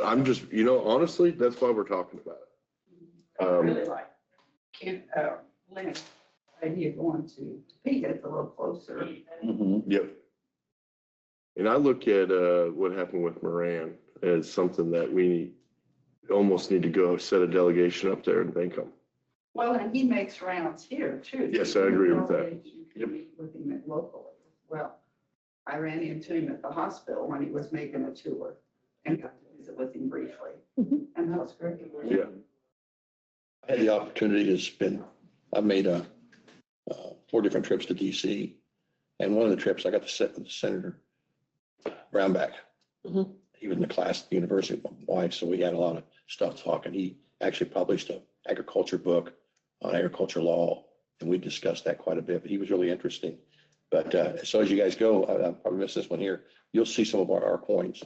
I'm just, you know, honestly, that's why we're talking about it. Really like, Lynn, idea going to Topeka, it's a little closer. Yep. And I look at what happened with Moran as something that we almost need to go set a delegation up there and thank them. Well, and he makes rounds here too. Yes, I agree with that. You can meet with him locally. Well, I ran into him at the hospital when he was making a tour and got to visit with him briefly. And that was great. Yeah. I had the opportunity to spend, I made 4 different trips to DC. And one of the trips I got to sit with Senator Brownback. He was in the class at the university with my wife, so we had a lot of stuff talking. He actually published an agriculture book on agriculture law, and we discussed that quite a bit, but he was really interesting. But so as you guys go, I probably missed this one here, you'll see some of our coins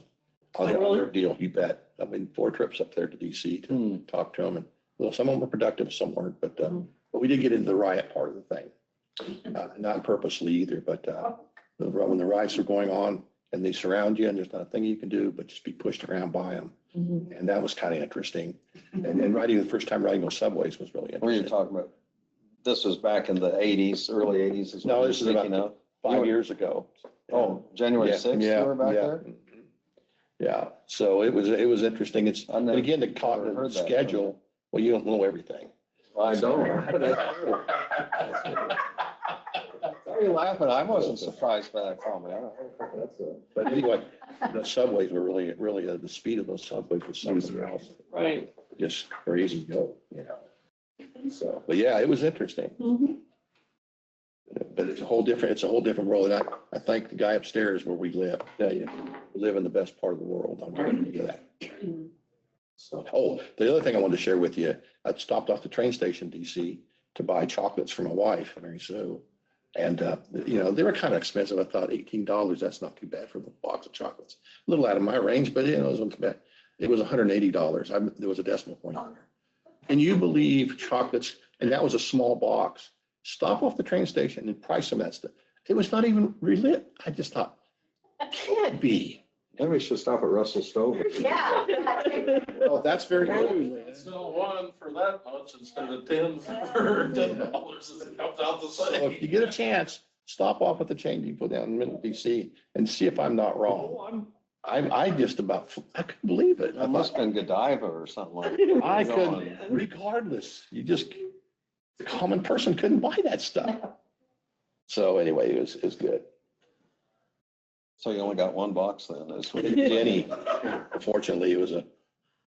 on their deal, you bet. I've been 4 trips up there to DC to talk to them, and well, some of them were productive, some weren't, but we did get into the riot part of the thing. Not purposely either, but when the riots are going on and they surround you and there's not a thing you can do but just be pushed around by them. And that was kind of interesting. And the first time riding those subways was really What are you interesting. talking about? This was back in the 80s, early 80s. is what No, you're this is about speaking of? 5 years ago. Oh, January 6th, you were back there? Yeah, so it was interesting. It's, I've and never- again, the never heard that. schedule, well, you don't know everything. I don't. are you laughing? I wasn't surprised by that comment. But anyway, the subways were really, the speed of those subways was something else. Right. Just crazy go, you know. So, but yeah, it was interesting. Mhm. But it's a whole different world. And I thank the guy upstairs where we live. Tell you, we live in the best part of the world. I'll guarantee you that. So, oh, the other thing I wanted to share with you, I stopped off the train station, DC, to buy chocolates for my wife, Mary Sue. And, you know, they were kind of expensive. I thought $18, that's not too bad for a box of chocolates. A little out of my range, but you know, it wasn't too bad. It was $180. There was a decimal point on there. And you believe chocolates, and that was a small box. Stop off the train station and price some of that stuff. It was not even relit. I just thought, can't be. Maybe we should stop at Russell Stover. Yeah. Oh, that's very good. Sell one for that much instead of 10 for $10. It comes out the So same. if you get a chance, stop off at the chain depot down in Middle DC and see if I'm not wrong. I just about, I couldn't believe it. That must have been Godiva or something like that. I couldn't, regardless, the common person couldn't buy that stuff. So anyway, it was good. So you only got one box then, this week. Jenny, unfortunately, it was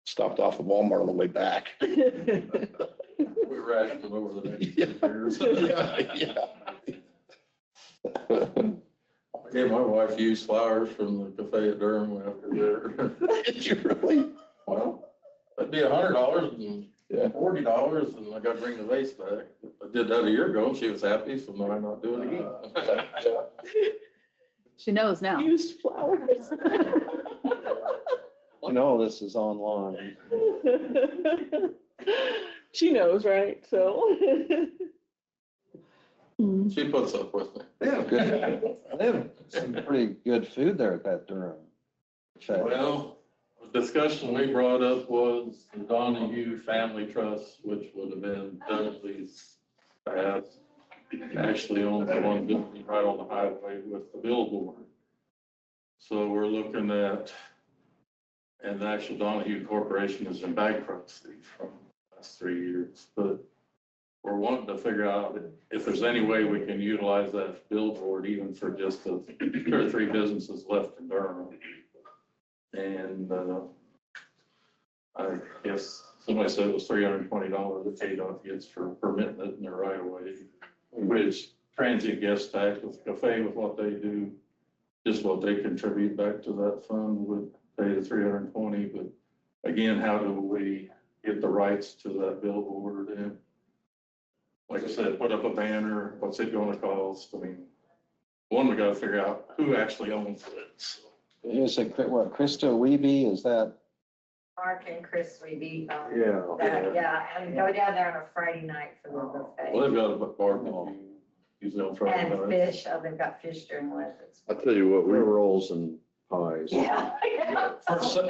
stopped off at Walmart on the way back. We rationed them over the next 2 years. I gave my wife used flowers from the cafe at Durham after there. Did you really? Well, that'd be $100 and Yeah. $40, and I got to bring the vase back. I did that a year ago, and she was happy, so now I'm not doing it again. She knows now. Used flowers. You know, this is online. She knows, right? So. She puts up with me. They have good, they have some pretty good food there at that Durham. Check. Well, the discussion we brought up was the Donahue Family Trust, which would have been Dudley's past, actually owns the one building right on the highway with the billboard. So we're looking at, and the actual Donahue Corporation is in bankruptcy from the last 3 years, but we're wanting to figure out if there's any way we can utilize that billboard even for just the 2 or 3 businesses left in Durham. And I guess somebody said it was $320 that KDOT gets for permitting it in their right of way, which transient guest tax with cafe with what they do, just what they contribute back to that fund would pay the $320. But again, how do we get the rights to that billboard? And like I said, put up a banner, what's it going to cost? I mean, one, we got to figure out who actually owns it. So. Is it, what, Krista Weeby, is that? Mark and Chris, we beat Yeah. that, yeah, and go down there on a Friday night for the Well, buffet. they've got a barbecue, usually on Friday And night. fish, they've got fish during Wednesdays. I'll tell you what, We're rolls and pies. Yeah.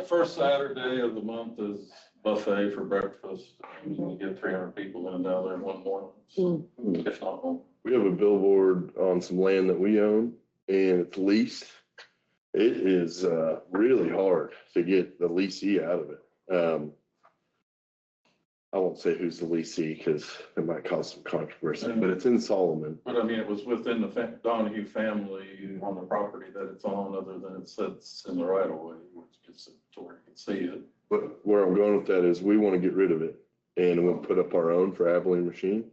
First Saturday of the month is buffet for breakfast. You get 300 people in down there in one morning, if not more. we have a billboard on some land that we own and it's leased. It is really hard to get the leasee out of it. I won't say who's the leasee because it might cause some controversy, but it's in Solomon. But I mean, it was within the Donahue family on the property that it's on, other than it sits in the right of way, which gets it to where you can see it. But where I'm going with that is we want to get rid of it and we'll put up our own for Abilene Machine.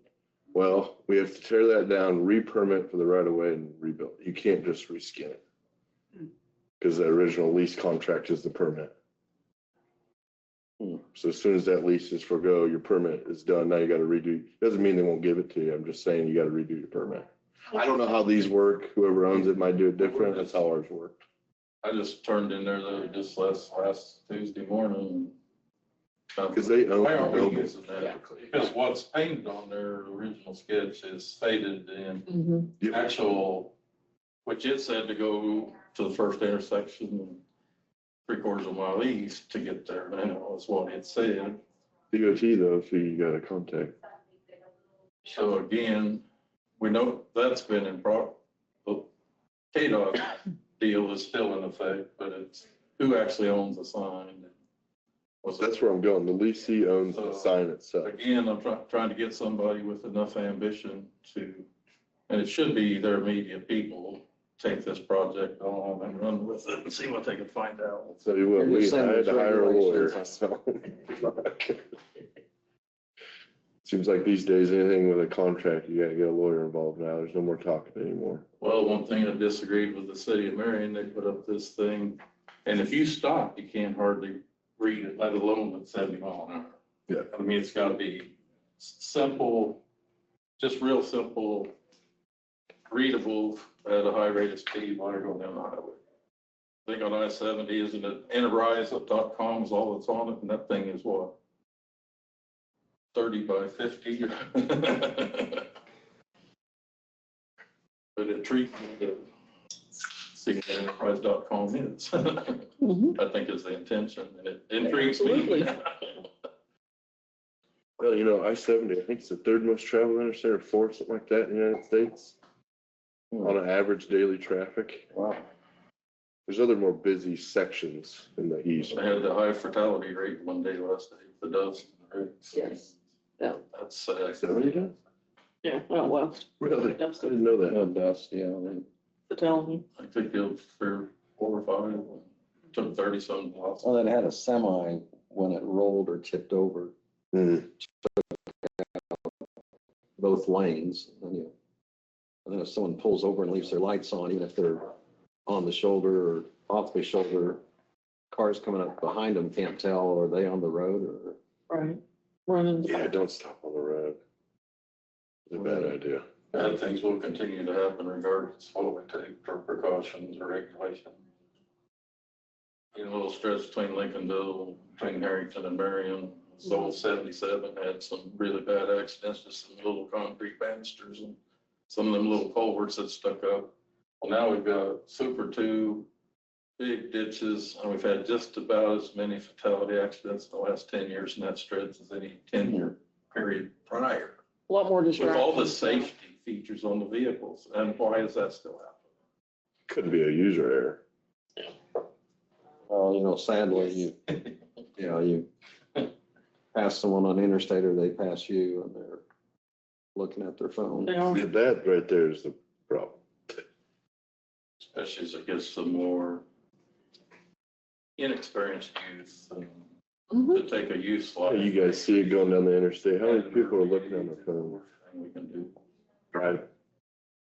Well, we have to tear that down, re-permit for the right of way and rebuild. You can't just reskin it. Because the original lease contract is the permit. So as soon as that lease is forgo, your permit is done. Now you got to redo. Doesn't mean they won't give it to you. I'm just saying you got to redo your permit. I don't know how these work. Whoever owns it might do it different. That's how ours work. I just turned in there though, just last Tuesday morning. Because they own Why the aren't we building. using that? Because what's painted on their original sketch is faded in actual, which it said to go to the first intersection 3/4 of a mile east to get there. I know that's what it said. DOT though, so you got to contact. So again, we know that's been in the KDOT deal is still in effect, but it's who actually owns the sign. That's where I'm going. The leasee owns the sign itself. Again, I'm trying to get somebody with enough ambition to And it should be their immediate people take this project on and run with it and see what they can find out. I'll tell you what, You're we just saying had to there's hire a lawyer, regulations. so. Seems like these days, anything with a contract, you gotta get a lawyer involved now. There's no more talking anymore. Well, one thing I disagreed with the city of Marion, they put up this thing, and if you stop, you can't hardly read it, let alone at 70 miles an hour. Yeah. I mean, it's gotta be simple, just real simple, readable at a high rate of speed while you're going down the highway. I think on I-70, isn't it enterprise.com is all that's on it, and that thing is what? 30 by 50. But it treats me to see what enterprise.com is. Mhm. I think is the intention, and it intrigues me. Absolutely. Well, you know, I-70, I think it's the third most traveled interstate or fourth, something like that in the United States. On an average daily traffic. Wow. There's other more busy sections in the east. I had the high fatality rate one day last day, the dust. Yes. Yeah. That's, 70 does? Yeah, well, Really? I Dust. didn't know No that. dust, yeah. to tell me. I took it for 4 or 5, took 30 some miles. Well, it had a semi when it rolled or tipped over Hmm. both lanes. And then if someone pulls over and leaves their lights on, even if they're on the shoulder or off the shoulder, cars coming up behind them can't tell, are they on the road or? Right. Running. Yeah, don't stop on the road. It's a bad Right. idea. Bad things will continue to happen regardless of what we take for precautions or regulation. In a little stretch between Lincolnville, between Harrington and Marion, Soul 77 had some really bad accidents, just some little concrete banisters and some of them little culverts that stuck up. Well, now we've got Super 2, big ditches, and we've had just about as many fatality accidents in the last 10 years in that stretch as any 10-year period prior. A lot more With distractions. all the safety features on the vehicles, and why is that still happening? Could be a user error. Well, sadly, you pass someone on the interstate or they pass you and they're looking at their phone. They are. That right there is the problem. Especially as it gets some more inexperienced youth Mhm. to take a youth Yeah, life. you guys see it going down the interstate. How many people are looking on their phone, Everything we can do. driving,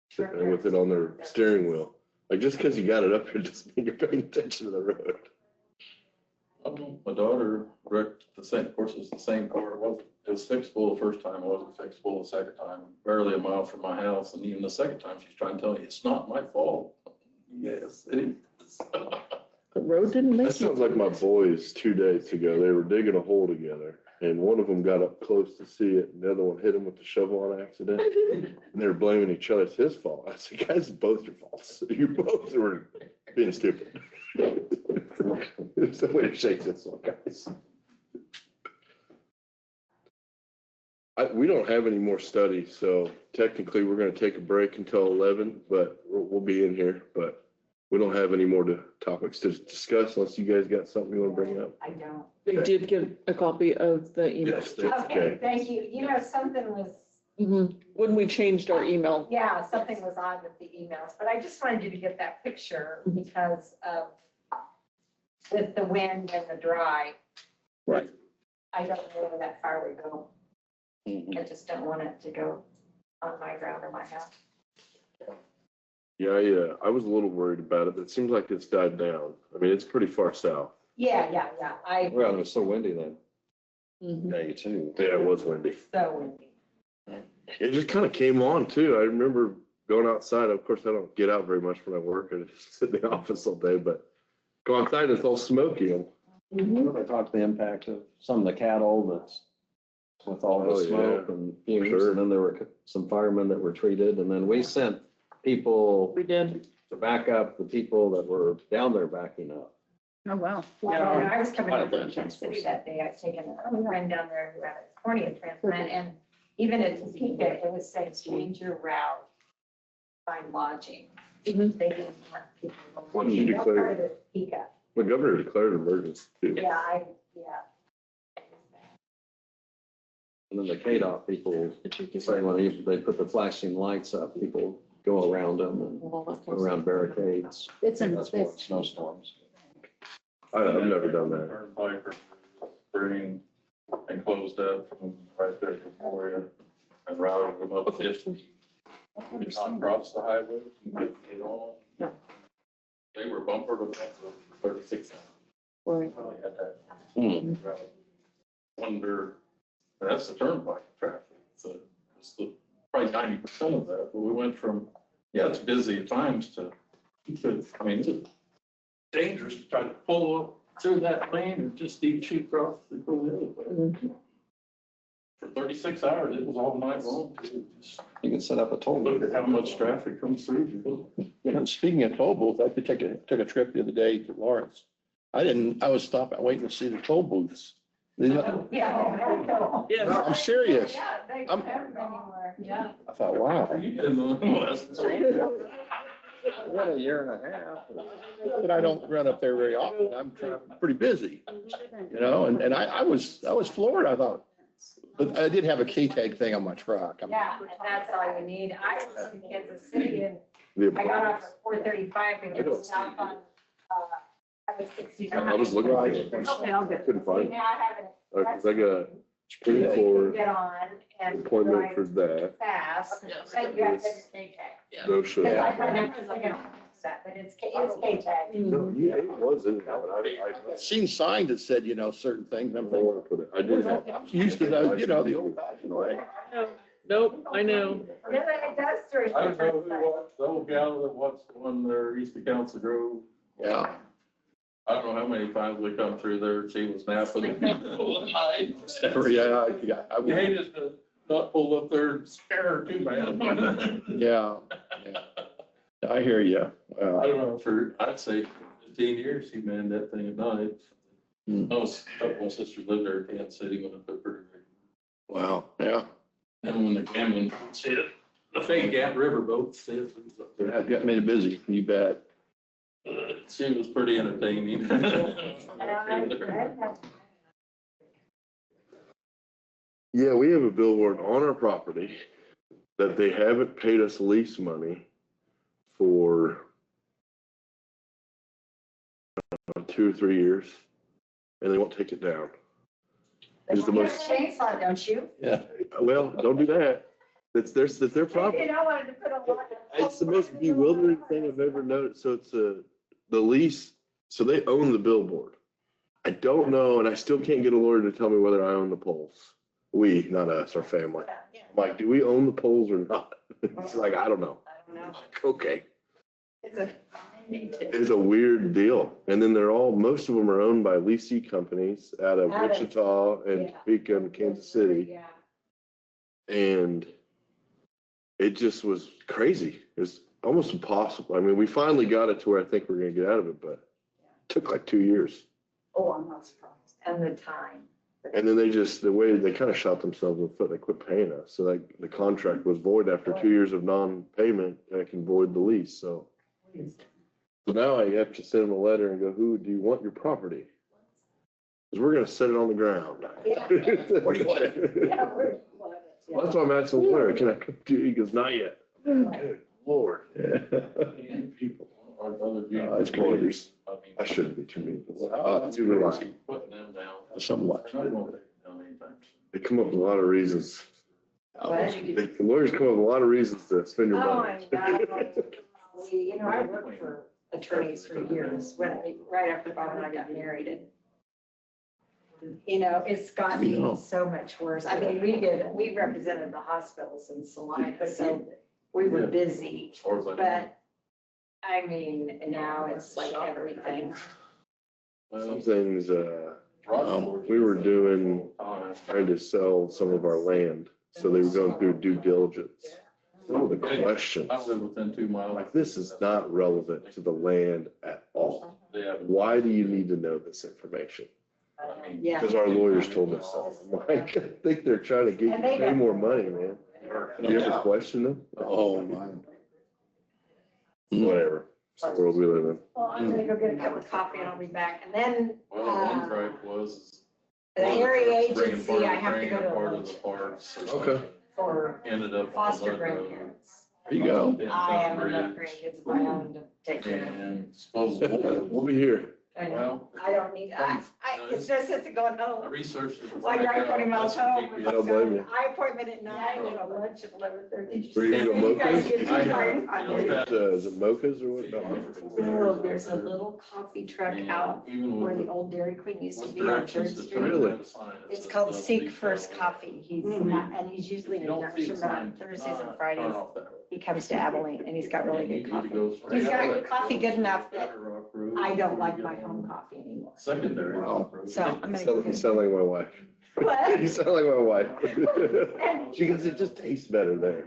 sitting with it on their steering wheel? Like, just because you got it up here doesn't mean you're paying attention to the road. My daughter wrecked the same, of course, it was the same car. It was fixable the first time, it wasn't fixable the second time, barely a mile from my house. And even the second time, she's trying to tell me, it's not my fault. Yes, it is. The road didn't That make sounds it. like my boys 2 days ago. They were digging a hole together and one of them got up close to see it and the other one hit him with the shovel on accident. And they were blaming each other. It's his fault. I said, guys, it's both your faults. You both were being stupid. It's the way to shake this one, guys. We don't have any more studies, so technically we're gonna take a break until 11, but we'll be in here, but we don't have any more topics to discuss unless you guys got something you wanna bring up. I don't. They did get a copy of the email. Yes, that's Okay, okay. thank you. Something was, Mhm. When we changed our email. yeah, something was odd with the emails, but I just wanted you to get that picture because of with the wind and the dry. Right. I don't know where that fire would go. Mhm. I just don't want it to go on my ground or my house. Yeah, I was a little worried about it, but it seems like it's died down. I mean, it's pretty far south. Yeah. Well, it was so windy that Mhm. day too. Yeah, it was windy. So windy. It just kind of came on too. I remember going outside. Of course, I don't get out very much when I work. I just sit in the office all day, but go outside and it's all smoky. And Mhm. They talked the impact of some of the cattle that's with all Oh, the smoke yeah. and fumes. Sure. And then there were some firemen that were treated. And then we sent people We did. to back up the people that were down there backing up. Oh, wow. Well, when I was coming Yeah. up from Kansas City that day, I'd taken a friend down there who had a cornea transplant, and even at Topeka, it was saying change your route, find lodging. Mhm. They didn't want people. What did you No declare? part of Topeka. the governor declared an emergency too. Yeah, yeah. And then the KDOT people say when they put the flashing lights up, people go around them and go around barricades. It's in, That's what snowstorms. I've never done that. Turnpike or Green and closed up from right there to Memorial and routed them up 50. Did not cross the highway, you might get on. No. They were bumper to bumper, 36 hours. Right. Really had that. Hmm. Wonder, that's the turnpike traffic, so it's probably 90% of that, but we went from, yeah, it's busy at times to, I mean, it's dangerous to try to pull up through that lane or just eat shoot across the way. For 36 hours, it was all night long. Just You can set up a toll look booth. at how much traffic comes through. You know, speaking of toll booths, I took a trip the other day to Lawrence. I was stopping, waiting to see the toll booths. Yeah. I'm serious. Yeah, they don't have them anymore. Yeah. I thought, wow, You didn't know. What, a year and a half? but I don't run up there very often. I'm pretty busy, you know, and I was floored. I thought, but I did have a K-tag thing on my truck. Yeah, and that's all you need. I was in Kansas City and The I got off at 4:35 and I don't get stopped on, I was 69. I was looking like it. Okay, I'll get. Couldn't find it. Now I have an. Cause I got You paid can for get on and appointment for drive that, fast, but you have to take tag. no Because shit. I never look at that, but it's K-tag. No, yeah, it was in there, but I I've seen signs that said, you know, certain things. I'm don't thinking, want to put it, I did have. I'm used to those, you know, the old fashioned way. Nope, I know. Yeah, it does through. I don't know who watched, the old gal that watched the one there east of Council Grove. Yeah. I don't know how many times we come through there, she was napping in the middle of the night. Yeah, I You would, hated to not pull up there and scare her too bad. yeah. I hear you. I don't know, I'd say 15 years, he manned that thing at night. My sister lived there in Kansas City when I took her. Wow, yeah. And when the Gammon, the fake Gap River boat, was up there. That got me busy, you bet. She was pretty entertaining. Yeah, we have a billboard on our property that they haven't paid us lease money for 2 or 3 years, and they won't take it down. It's the You have most, a chainsaw, don't you? Yeah. well, don't do that. That's their problem. You know, I wanted to put a lot. It's the most bewildering thing I've ever noticed. So it's the lease, so they own the billboard. I don't know, and I still can't get a lawyer to tell me whether I own the poles. We, not us, our family. Yeah. I'm like, do we own the poles or not? It's like, I don't know. I don't know. Okay. It's It's a weird deal. And then most of them are owned by leasing companies out of Out of- Wichita and yeah. Topeka and Kansas City. Yeah. And it just was crazy. It was almost impossible. I mean, we finally got it to where I think we're gonna get out of it, but it took like 2 years. Oh, I'm not surprised. And the time. And then the way they kind of shot themselves in the foot, they quit paying us. So like the contract was void after 2 years of non-payment, and it can void the lease. So now I have to send them a letter and go, who do you want your property? Because we're gonna set it on the ground. Yeah. What do you want? Yeah, we're. Well, that's why I'm asking the lawyer, can I come to you? He goes, not yet. Good Lord. People. Our other It's crazy. I shouldn't be too mean. That's You realize crazy. Putting them down. Somewhat. They're not gonna take them down anytime soon. they come up with a lot of reasons. What? The lawyers come up with a lot of reasons to spend your Oh, money. my God. I worked for attorneys for years, right after Bob and I got married. And it's gotten so much worse. I mean, we represented the hospitals in Salina, so we were busy. As far as I know. But, I mean, now it's like everything. Some things, Roger, we were trying to sell some of our land, so they were going through due diligence. Some of the questions, I live within 2 miles. like, this is not relevant to the land at all. They have. Why do you need to know this information? Yeah. Because our lawyers told us so. I'm like, I think they're trying to get you to pay more money, man. Do you ever question them? Oh, my. Whatever. It's the world we live in. Well, I'm gonna go get a cup of coffee and I'll be back. And then, Well, one gripe was, The area Bringing agency, part of I the have to train go or to a part of lunch the parks or Okay. something. for Ended up. on foster Mud Road. grandparents. There you go. I have enough grandkids of my own to take care of. And supposedly, We'll be here. And well, I don't need, it's just it's going I home. researched it. Well, I drive 20 miles home. I don't blame you. I appointment at 9 and a lunch at 11:30. Where you gonna go, You guys Mocha's? get to I find- have- Is it mochas or what? Not mochas. No, there's a little coffee truck out Even where with the old Dairy Queen used to with be on Third directions to Street. turn Really? the sign, it It's says called double Seek decal. First Coffee. He's, and he's usually You in don't see the Nashville sign, on Thursdays and turn Fridays. off that road. He comes to Abilene and he's got really And you good need to coffee. go straight He's got out. coffee good enough that Better Rock Road. I don't like my home coffee anymore. Secondary. Rock Road. So I'm You sound like my wife. What? You sound like my wife. She goes, it just tastes better there.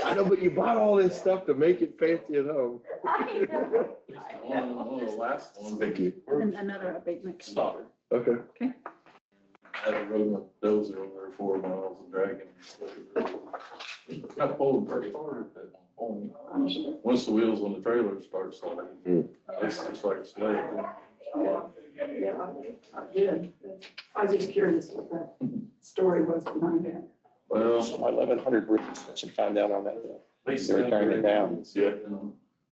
I know, but you bought all this stuff to make it fancy at home. I know. One of the last ones. Thank you. And another abatement. Stop. Okay. I had a road dozer over there 4 miles and dragging. Got pulled pretty hard at that point. Once the wheels on the trailer start sliding, it's just like a sled. Yeah, I did. I was just curious what that story was behind that. Well. So my 1100 bridge, and found out on that. They're tearing it down. Yeah.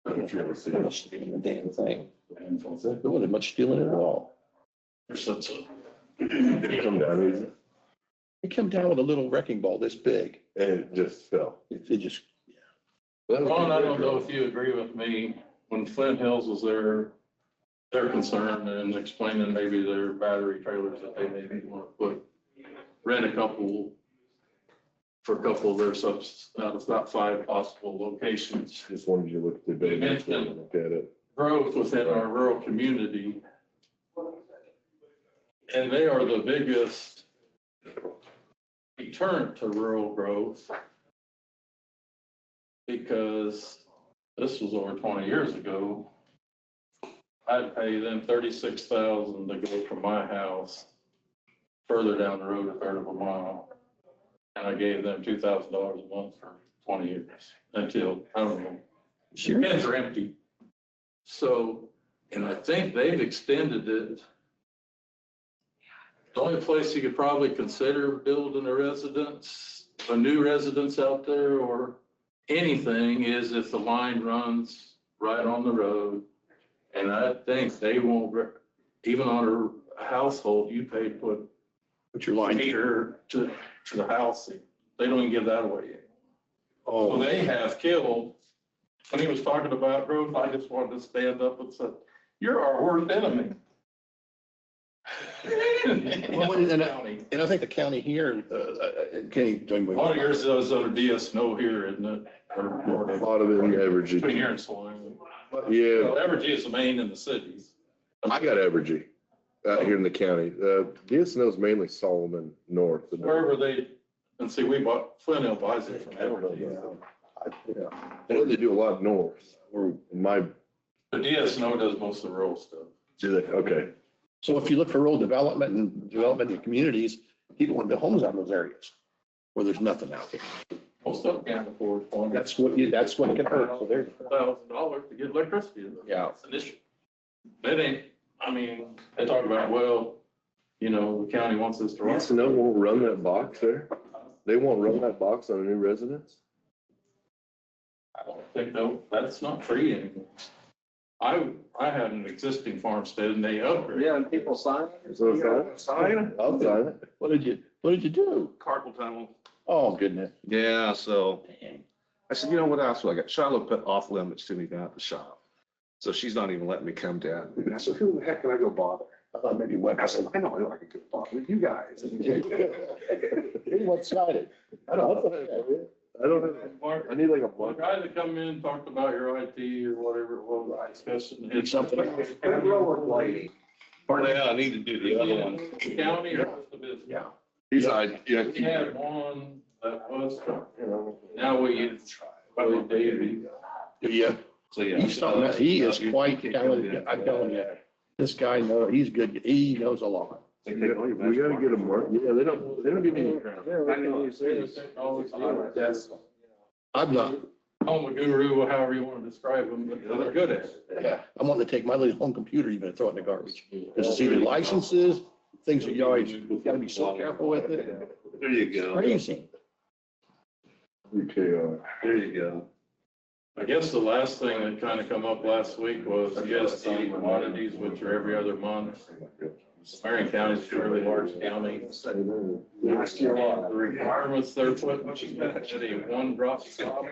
If you ever see They're it. stealing the damn thing. There wasn't much stealing at all. There's such a. Did it come down easy? It came down with a little wrecking ball this big. And it just fell. It just, Ron, I don't know if you agree with me, when Flint Hills was there, they're concerned and explaining maybe their battery trailers that they maybe want to put, rent a couple, for a couple of their subs, out of about 5 possible locations. Just wanted you to look at the data and look at it. Growth within our rural community. And they are the biggest deterrent to rural growth. Because this was over 20 years ago. I'd pay them $36,000 to go from my house further down the road 1/3 of a mile. And I gave them $2,000 a month for 20 years until, I don't know, pens are empty. So, and I think they've extended it. The only place you could probably consider building a new residence out there or anything is if the line runs right on the road. And I think they won't, even on a household, you pay to put your line. meter to the house. They don't even give that away yet. So Oh, they have killed, when he was talking about growth, I just wanted to stand up and say, you're our worst enemy. Well, and I think the county here, Kenny, join me. One of yours is under DS&O here, isn't it? A lot of it in Evergy. Between here and Swine. Yeah, Well, Evergy is the main in the cities. I got Evergy out here in the county. DSNO is mainly Solomon North. Wherever they, and see, Flint Hill buys it from I don't know. Evergy. I know they do a lot north, or my, The DS&O does most of the rural stuff. do they? Okay. So if you look for rural development and development in communities, people want to build homes out in those areas where there's nothing out there. Most of them can't afford $20,000 That's what can hurt. So there's, to get electricity. Yeah. It's an issue. That ain't, I mean, they talk about, well, you know, the county wants us to run. DSNO won't run that box there? They won't run that box on a new residence? I don't think that's not free anymore. I had an existing farmstead and they upgraded. Yeah, and people sign it. So I'll sign it. what did you do? Carpal tunnel. Oh, goodness. Yeah, so Dang. I said, you know what else? I got Charlotte put off limits to me down at the shop. So she's not even letting me come down. And I said, who the heck can I go bother? I thought maybe wet. I said, I know I can go bother with you guys. He went sided. I don't have, Mark, I need like a the month. guy that come in, talked about your IT or whatever it was, discussing. Did something. Yeah, I need to do the other one. County or just the business? Yeah. He's, yeah. We had one that was, now we use, probably Davey. Yeah. So, yeah. He's something that, he is quite talented. I'm telling you, this guy he's good. He knows a lot. We gotta get a mark. Yeah, they don't give me. I'm not, Home a guru, however you want to describe them, but they're good at it. yeah, I'm wanting to take my little home computer even and throw it in the garbage. Because it's either licenses things that you always, you gotta be so careful with it. There you It's go. crazy. Okay, there you go. I guess the last thing that kind of come up last week was ESD commodities, which are every other month. Marion County is a fairly large county. The requirements they're putting, at a one drop stop.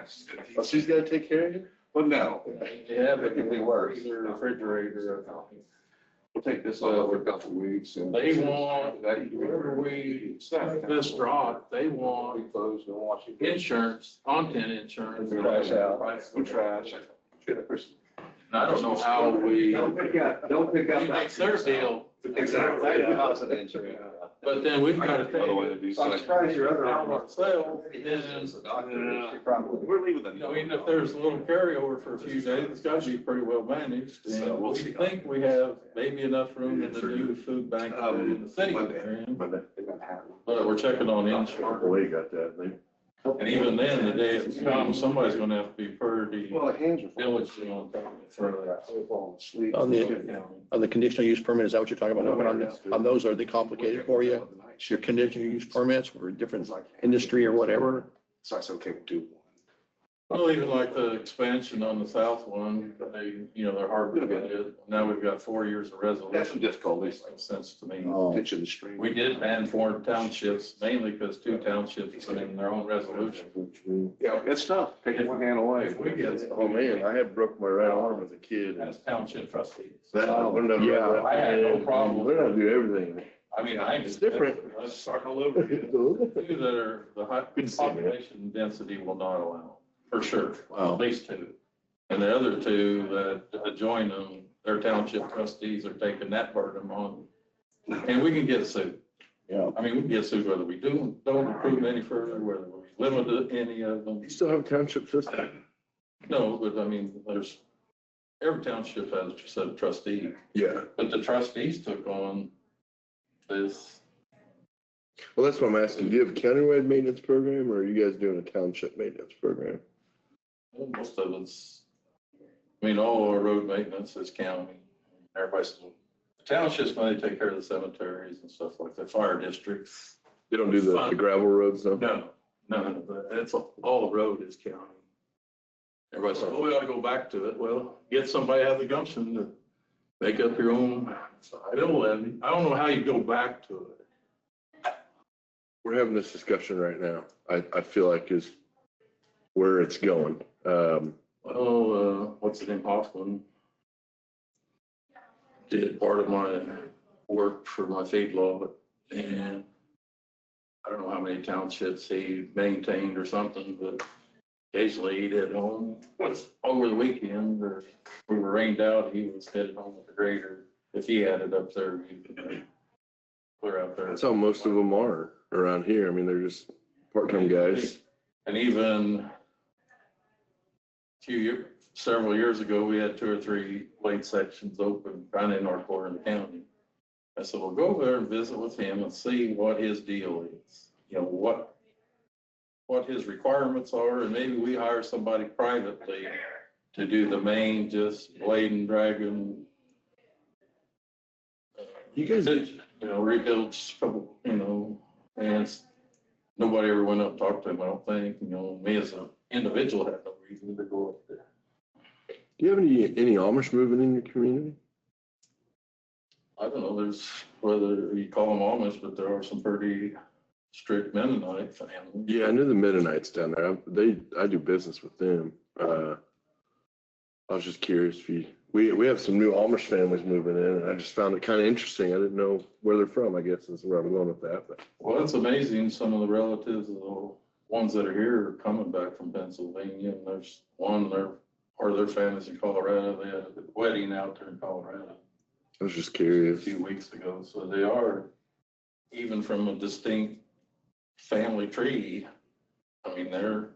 Oh, she's gotta take care of you? Well, no, Yeah, but it could be worse. Their refrigerator. we'll take this off for a couple of weeks and. They want, wherever we set this drop, they want insurance, content insurance. Trash out, no trash. And I don't know how we. Don't pick up It's their deal. Exactly. But then we've got to pay. I'm surprised your other. Ourselves, We're leaving the. you know, even if there's a little carryover for a few days, it's got to be pretty well managed. So And we'll we see. think we have maybe enough room in the new food bank in the city. But we're checking on insurance. Well, you got that, And even then, the day it comes, somebody's gonna have to be pretty Well, the hands are. diligent on top of it for that. On the conditional use permit, is that what you're talking about? On those, are they complicated for you? Your conditional use permits for different industry or whatever? So I said, okay, we'll do one. Well, even like the expansion on the south one, they, you know, they're hard to get. Now we've got 4 years of That's some resolution. difficulties. Makes sense to me. Ditch in the stream. We did ban 4 townships, mainly because 2 townships put in their own resolution. Yeah, it's tough, taking one hand away. If we get. Oh, man, I had broke my right arm as a kid. As township trustees. That, I learned how to Yeah. ride that. I had no problem. Learned how to do everything. I mean, It's different. Let's start all over again. 2 that are, the high population density will not allow, for sure, Wow. at least 2. And the other 2 that adjoin them, their township trustees are taking that burden on. And we can get sued. Yeah. I mean, we can get sued whether we don't approve any further, whether we limit any of them. You still have a township system? No, but I mean, every township has a set of trustees, Yeah. but the trustees took on this. Well, that's what I'm asking. Do you have a countywide maintenance program or are you guys doing a township maintenance program? Most of it's, I mean, all our road maintenance is county. Everybody's, the townships, when they take care of the cemeteries and stuff like that, fire districts. They don't do the gravel roads though? No, it's, all the road is county. Everybody says, oh, we ought to go back to it. Well, get somebody to have the gumption to make up your own bill levy. I don't know how you go back to it. We're having this discussion right now. I feel like is where it's going. What's the name, Hoffman? Did part of my work for my feedlot, and I don't know how many townships he maintained or something, but occasionally he'd head home. Once over the weekend, or we were rained out, he was headed home with the grader. If he had it up there, he could clear out there. That's how most of them are around here. I mean, they're just part-time guys. And even several years ago, we had 2 or 3 lake sections open, kind of in our corner of the county. I said, well, go over there and visit with him and see what his deal is. You know, what his requirements are, and maybe we hire somebody privately to do the main, just blade and dragging. You guys, Rebuilds, and nobody ever went up and talked to him, I don't think. Me as an individual had no reason to go up there. do you have any Amish moving in your community? I don't know, there's, whether you call them Amish, but there are some pretty strict Mennonite families. Yeah, I knew the Mennonites down there. I do business with them. I was just curious if we have some new Amish families moving in, and I just found it kind of interesting. I didn't know where they're from, I guess is where I'm going with that, but. Well, it's amazing, some of the relatives of the ones that are here are coming back from Pennsylvania, and there's one, part of their family's in Colorado. They had a wedding out there in Colorado I was just a curious. few weeks ago, so they are, even from a distinct family tree, I mean, they're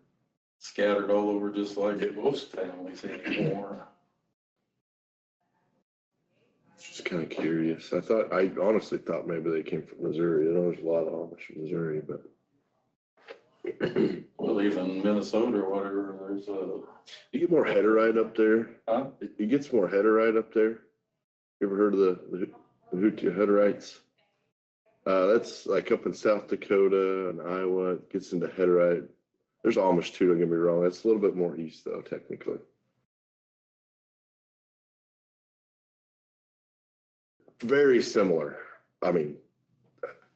scattered all over just like most families anymore. Just kind of curious. I honestly thought maybe they came from Missouri. I know there's a lot of Amish in Missouri, but. Well, even Minnesota or whatever, there's You get more headerite up there. huh? You get some more headerite up there. You ever heard of the Hootie headerites? That's like up in South Dakota and Iowa. It gets into Headerite. There's Amish too, don't get me wrong. That's a little bit more east though, technically. Very similar. I mean,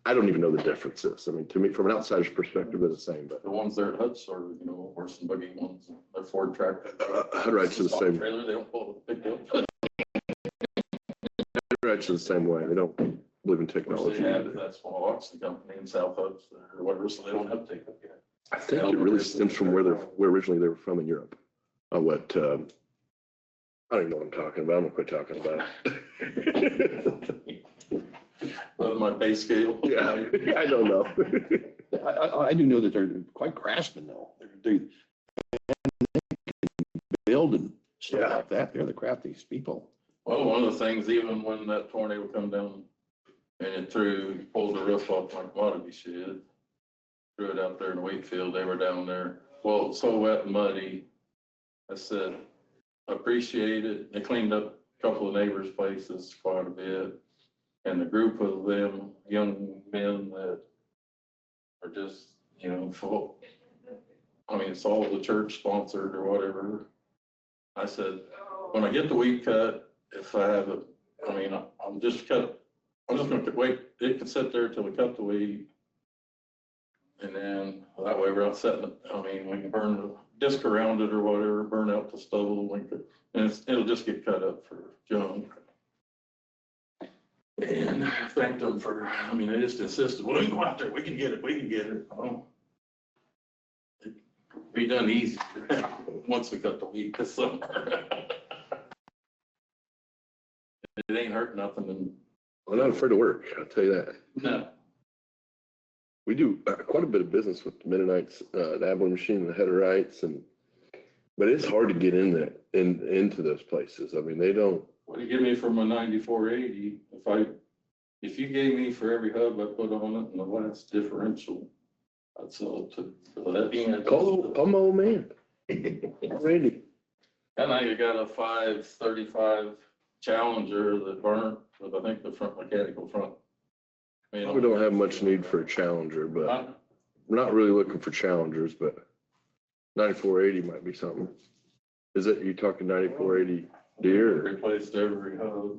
I don't even know the differences. I mean, to me, from an outsider's perspective, they're the same, but The ones there at Huts are, you know, horse and buggy ones, they're Ford tractor. Headrights are the same. Trailer, they don't pull the big deal. Headrights are the same way. They don't believe in Which they technology. had that small auction company in South Huts or whatever, so they don't have to take it yet. I think it really stems from where originally they were from in Europe. I don't even know what I'm talking about. I'm gonna quit talking about it. That's my pay scale. Yeah, I don't know. I do know that they're quite grasping though. They build and stuff Yeah. like that. They're the craftiest people. Well, one of the things, even when that tornado come down and it pulled the roof off my commodity shed, threw it out there in Wakefield, they were down there. Well, it was so wet and muddy. I said, appreciate it. They cleaned up a couple of neighbors' places quite a bit. And the group of them, young men that are just, you know, full. I mean, it's all the church sponsored or whatever. I said, when I get the weed cut, if I have it, I mean, I'm just gonna wait, it can sit there till we cut the weed. And then that way we're not setting it, I mean, we can burn the disc around it or whatever, burn out the stubble, and it'll just get cut up for junk. And I thanked them for, I mean, they just insisted, well, we can go out there, we can get it. Well, it'd be done easy once we cut the weed this summer. It ain't hurt nothing and. I'm not afraid to work, I'll tell you that. No. We do quite a bit of business with the Mennonites, the dabbling machine, and the Headerites, but it's hard to get into those places. I mean, they don't. What do you give me for my 9480? If you gave me for every hub I put on it and the last differential, I'd sell it to that. Call my old man, Randy. And now you got a 535 Challenger that burnt with, I think, the front mechanical front. We don't have much need for a Challenger, but we're not really looking for Challengers, but 9480 might be something. Is it, you talking 9480 deer? Or Replaced every hub.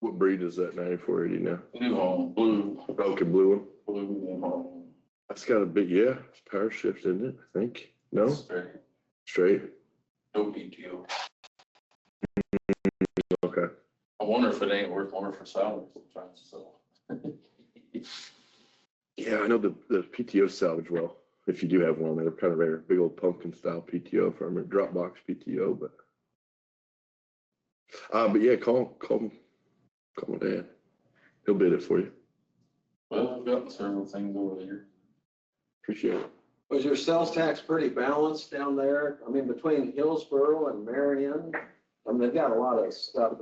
what breed is that 9480 now? New home, blue, Okay, blue one. new home. That's got a big, yeah, it's power shift, isn't it? I think. No? Straight? No PTO. Okay. I wonder if it ain't worth more for salary sometimes, so. Yeah, I know the PTO salvage well. If you do have one, they're kind of rare. Big old pumpkin style PTO, if I remember, drop box PTO, but yeah, call my dad. He'll bid it for you. Well, I've gotten several things over there. Appreciate it. Was your sales tax pretty balanced down there? I mean, between Hillsborough and Marion? I mean, they've got a lot of stuff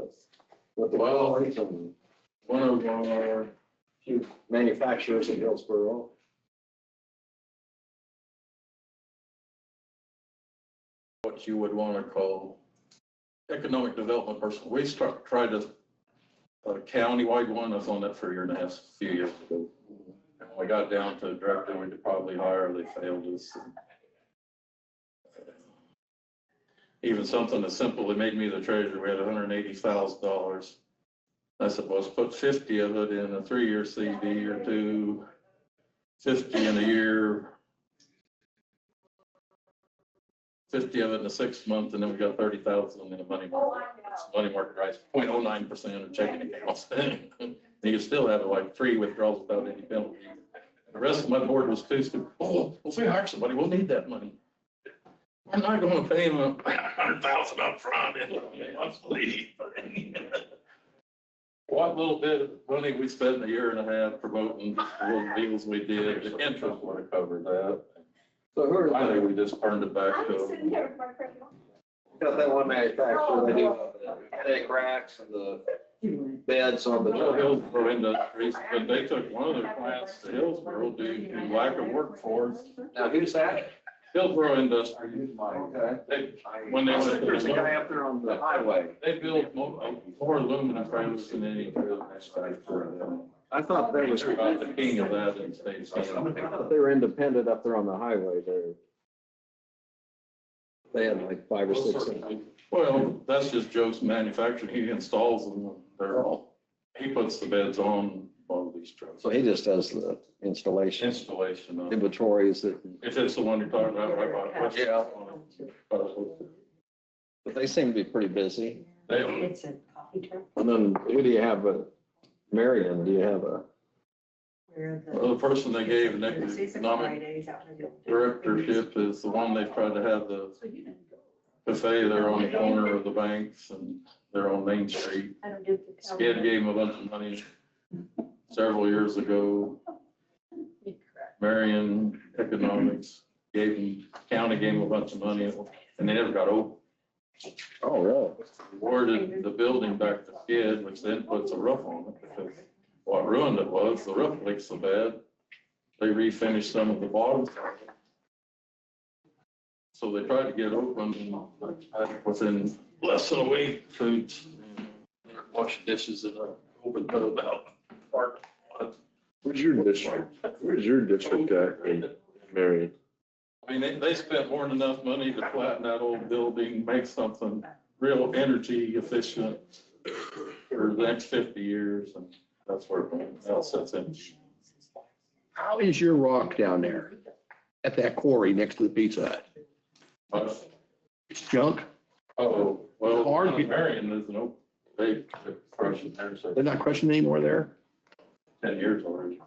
with the quarries and One of our, few manufacturers in Hillsborough. what you would want to call economic development person. We tried a countywide one. I was on that for a year and a half, a few years ago. And when we got down to director, we could probably hire, they failed us. Even something as simple, they made me the treasurer, we had $180,000. I said, well, let's put 50 of it in a 3-year CD or 50 in a year, 50 of it in a 6 month, and then we got 30,000 in a money market. Money market rise 0.09% of checking accounts. And you still have like 3 withdrawals without any penalty. The rest of my board was too stupid. Oh, if we hire somebody, we'll need that money. I'm not going to pay them $100,000 up front and let's leave. What little bit of money we spent in a year and a half promoting the little deals we did, the interest would have covered that. So who are Finally, we just turned it back I'm to. sitting here with my pretty one. got that one manufacturer, they do the headache racks and the beds on the. Hillsborough Industries, but they took one of their plants to Hillsborough due to lack of workforce. Now, who's that? Hillsborough Industries. When they went, There's a guy up there on the highway. they built more aluminum trailers than any trailer manufacturer. I thought they was, They're about the king of that in the States. I thought they were independent up there on the highway there. They had like 5 or 6. Well, that's just Joe's manufacturing. He installs them. They're all, he puts the beds on all of these trucks. So he just does the installation, Installation of. inventories that, If it's the one you're talking about, I bought a question Yeah. on it. but they seem to be pretty busy. They, It's a coffee truck And then who do you have, Marion, do you have a? where well, the person they gave an Thursdays and economic Fridays out in the building. directorship is the one they tried to have the cafe there on the corner of the banks and they're on Main Street. I don't get the. Skid gave him a bunch of money several years ago. Marion Economics gave him, county gave him a bunch of money and they never got open. Oh, really? Awarded the building back to Skid, which then puts a roof on it because what ruined it was the roof leaked so bad. They refinished some of the bottoms. So they tried to get open and within less than a week, foods, washing dishes in an open tub out. Where's your district at in Marion? I mean, they spent more than enough money to flatten that old building, make something real energy efficient for the next 50 years, and that's where it else sets in. How is your rock down there at that quarry next to the Pizza Hut? It's junk? Oh, well, Hard. Marion is an open, they crushing there, so They're not crushing anymore there? 10 years already.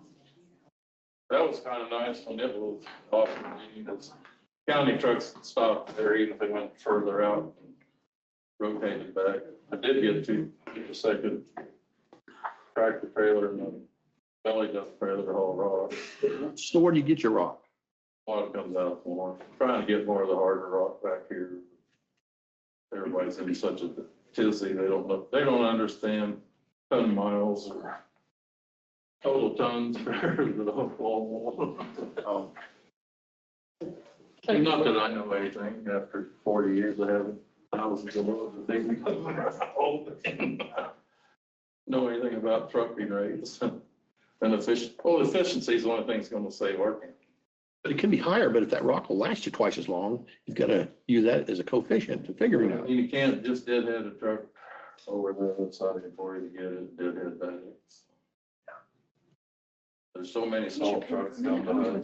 That was kind of nice when it was off, because county trucks stopped there even if they went further out, and rotated back. I did get to a second tractor trailer and a belly dump trailer to haul rock. So where do you get your rock? A lot comes out more. Trying to get more of the harder rock back here. Everybody's in such a tizzy, they don't understand ton miles or total tons for the whole. Not that I know anything after 40 years of having thousands of loads of things. Know anything about trucking rates and efficiency is the only thing that's going to save our county. But it can be higher, but if that rock will last you twice as long, you've got to use that as a coefficient to figure it out. You can't just deadhead a truck over the other side of the quarry to get it, deadhead that. There's so many small trucks down there.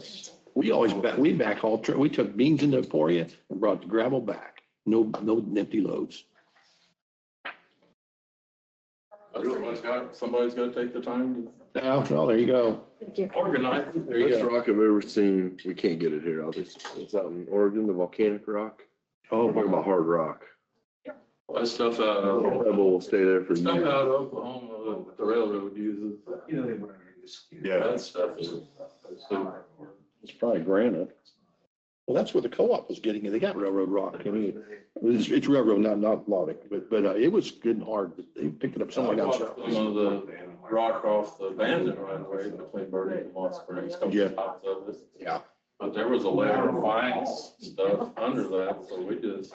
We we took beans into Emporia and brought the gravel back. No empty loads. Somebody's got to take the time Now, well, there you go. to organize. There you Best go. rock I've ever seen, we can't get it here, it's out in Oregon, the volcanic rock. Oh, I'm talking about hard rock. That stuff out of, Pebble will stay there for stuff years. out of Oklahoma that the railroad uses. That stuff is. it's probably granite. Well, that's what the co-op was getting. They got railroad rock. I mean, it's railroad, not log, but it was good and hard. They picked it up somewhere down south. Some of the rock off the abandoned right away between Birdie and Moss Springs, couple Yeah. spots of it. Yeah. But there was a layer of fines stuff under that, so we just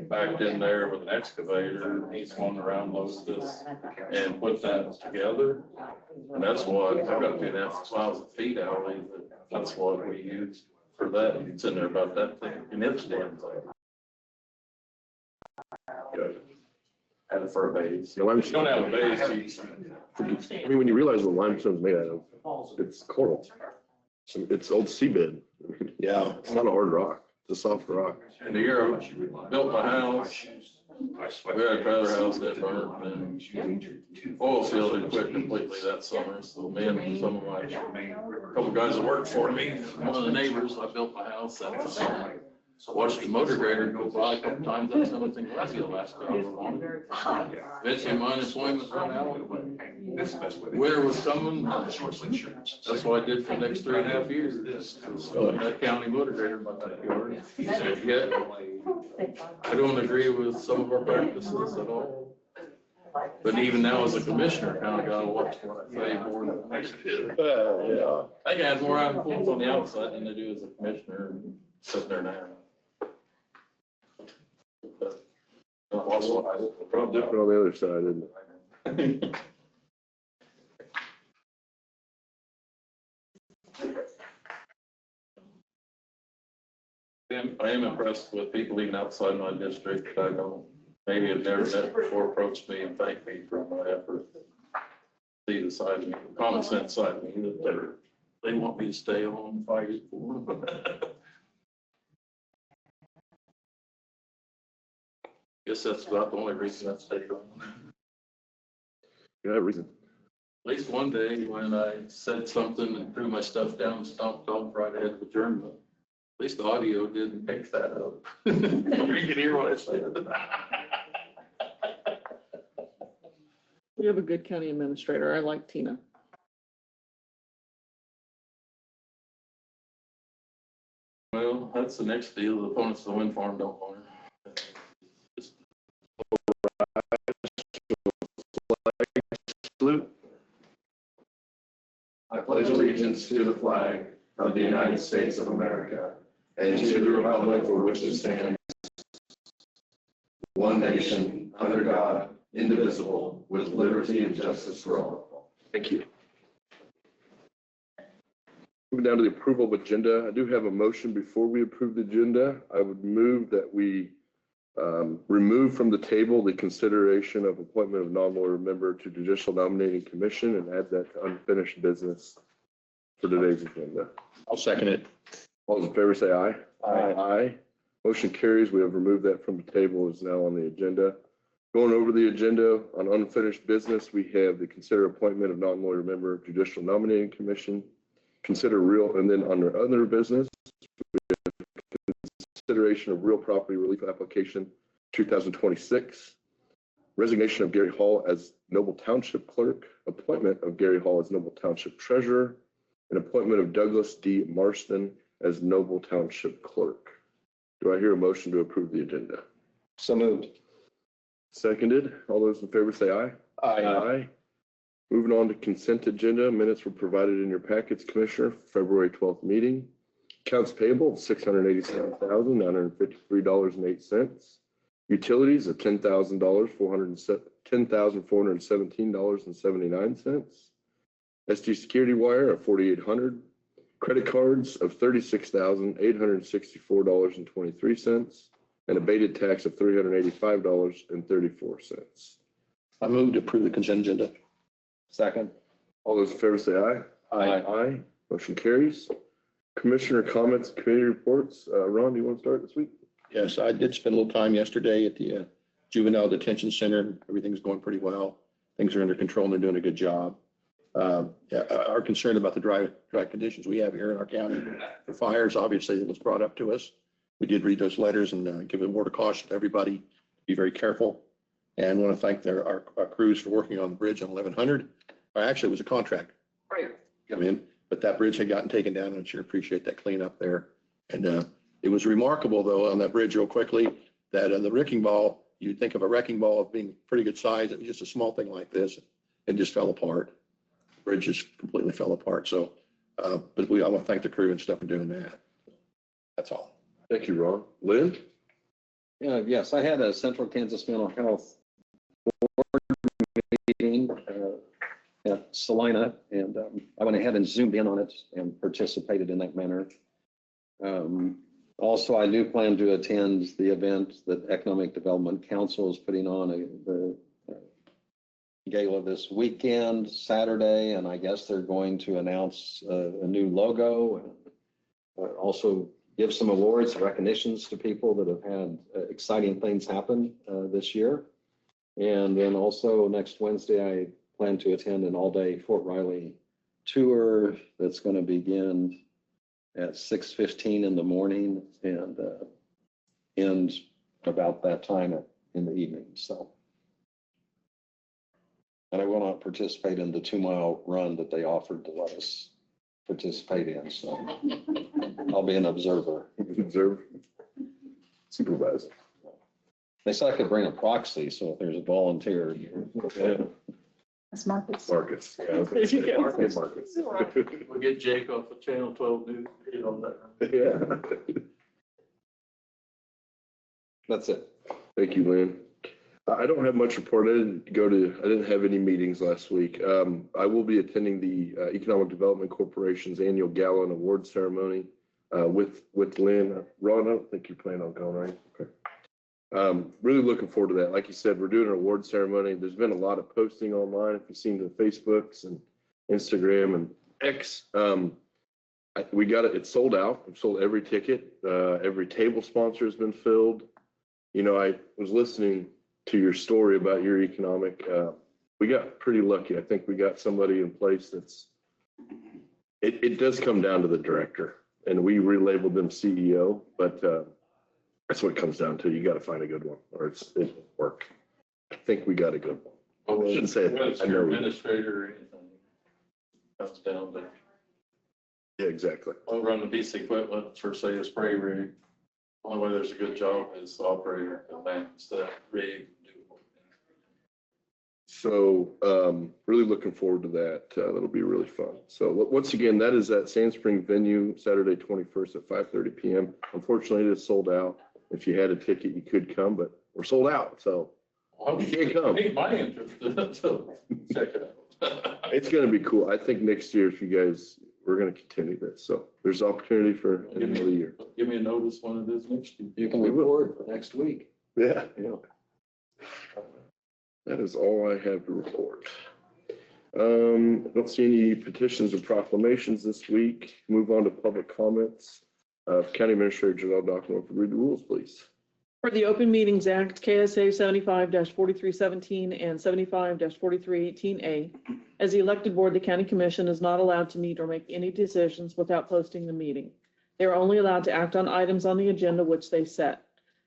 backed in there with an excavator, he's going around loads this and put that together. And that's what, I've got 2.5 miles of feet alley, that's what we use for that. It's in there about that thick, and it's damn thick. Good. And for a base. Yeah, If you don't have a base, I mean, when you realize what limestone's made out of, it's coral. It's old seabed. Yeah. It's not a hard rock, it's a soft rock. in the year I built my house, we had a trailer house that burned and oil field had quit completely that summer. So me and some of my, couple guys that worked for me, one of the neighbors, I built my house that summer. So watched the motor grader go by a couple times. That's the only thing left the last couple of months. Eventually my unemployment run out. Winter was coming. That's what I did for the next 3.5 years. That county motor grader in my backyard. He said, yeah, I don't agree with some of our practices at all. But even now as a commissioner, I kind of got to watch what I say more than I should. Yeah. I think I had more influence on the outside than I do as a commissioner. sitting there now. But I'm also a high school Different dropout. on the other side, isn't it? I am impressed with people even outside my district that I don't, maybe have never met before, approached me and thanked me for my effort. See the side of me, the common sense side of me, that they want me to stay on and fight it for them. Guess that's about the only reason I stayed on. You have reason. At least one day when I said something and threw my stuff down and stomped off right ahead of adjournment. At least the audio didn't pick that up. You could hear what I said. We have a good county administrator. I like Tina. Well, that's the next deal. The opponents of the wind farm don't want her. Salute. I pledge allegiance to the flag of the United States of America and to the republic for which it stands, one nation, under God, indivisible, with liberty and justice for all. Thank you. Moving down to the approval of agenda, I do have a motion before we approve the agenda. I would move that we remove from the table the consideration of appointment of non-lawyer member to Judicial Nominating Commission and add that to unfinished business for today's agenda. I'll second it. All those in favor say aye. Aye. Aye. Motion carries. We have removed that from the table. It's now on the agenda. Going over the agenda on unfinished business, we have the consider appointment of non-lawyer member of Judicial Nominating Commission. Consider real, and then under other business, we have consideration of real property relief application 2026. Resignation of Gary Hall as Noble Township Clerk, appointment of Gary Hall as Noble Township Treasurer, and appointment of Douglas D. Marston as Noble Township Clerk. Do I hear a motion to approve the agenda? So moved. Seconded. All those in favor say aye. Aye. Moving on to consent agenda. Minutes were provided in your packets, Commissioner, February 12th meeting. Accounts payable of $687,953.08. Utilities of $10,000, $10,417.79. SD security wire of $4,800. Credit cards of $36,864.23, and abated tax of $385.34. I move to approve the consent agenda. Second. All those in favor say aye. Aye. Aye. Motion carries. Commissioner comments, committee reports. Ron, do you want to start this week? Yes, I did spend a little time yesterday at the juvenile detention center. Everything's going pretty well. Things are under control and they're doing a good job. Our concern about the dry conditions we have here in our county, the fires, obviously, it was brought up to us. We did read those letters and give a word of caution to everybody. Be very careful. And want to thank our crews for working on the bridge on 1100. Actually, it was a contract. Right. Come in, but that bridge had gotten taken down, and I sure appreciate that cleanup there. And it was remarkable, though, on that bridge real quickly, that the wrecking ball, you'd think of a wrecking ball of being pretty good size. It was just a small thing like this. It just fell apart. The bridge just completely fell apart. So, but I want to thank the crew and stuff for doing that. That's all. Thank you, Ron. Lynn? Yes, I had a Central Kansas Mental Health Board meeting at Salina, and I went ahead and zoomed in on it and participated in that manner. Also, I do plan to attend the event that Economic Development Council is putting on, the gala this weekend, Saturday, and I guess they're going to announce a new logo and also give some awards, recognitions to people that have had exciting things happen this year. And then also next Wednesday, I plan to attend an all-day Fort Riley tour that's going to begin at 6:15 in the morning and end about that time in the evening. So, and I will not participate in the 2-mile run that they offered to let us participate in. So I'll be an observer. Observe. Supervisor. They said I could bring a proxy, so if there's a volunteer. That's Marcus. Marcus. Yeah, I was There you gonna say go. Marcus. We'll get Jake off of Channel 12 News. Get on that. Yeah. That's it. Thank you, Lynn. I don't have much report. I didn't have any meetings last week. I will be attending the Economic Development Corporation's annual gala and award ceremony with Lynn. Ron, I don't think you plan on going, right? Okay. Really looking forward to that. Like you said, we're doing an award ceremony. There's been a lot of posting online. If you've seen the Facebooks and Instagram and X, we got it. It's sold out. We've sold every ticket. Every table sponsor has been filled. You know, I was listening to your story about your economic. We got pretty lucky. I think we got somebody in place it does come down to the director, and we relabeled them CEO, but that's what it comes down to. You got to find a good one, or it won't work. I think we got a good one. I shouldn't say it. Whether it's I know your we do. administrator or anything, comes down to, Yeah, exactly. I'll run the piece of equipment for, say, a spray rig. Only way there's a good job is the operator can manage that rig. So really looking forward to that. That'll be really fun. So once again, that is at Sand Spring venue, Saturday 21st at 5:30 p.m. Unfortunately, it is sold out. If you had a ticket, you could come, but we're sold out. So you can't come. Pique my interest, so check it out. It's going to be cool. I think next year, if you guys, we're going to continue this. So there's opportunity for another year. Give me a notice when it is next year. You can report for next week. Yeah. That is all I have to report. I don't see any petitions or proclamations this week. Move on to public comments. County Administrator Janelle Dockendorf, read the rules, please. For the Open Meetings Act, KSA 75-4317 and 75-4318A, as the elected board, the county commission is not allowed to meet or make any decisions without posting the meeting. They are only allowed to act on items on the agenda which they set.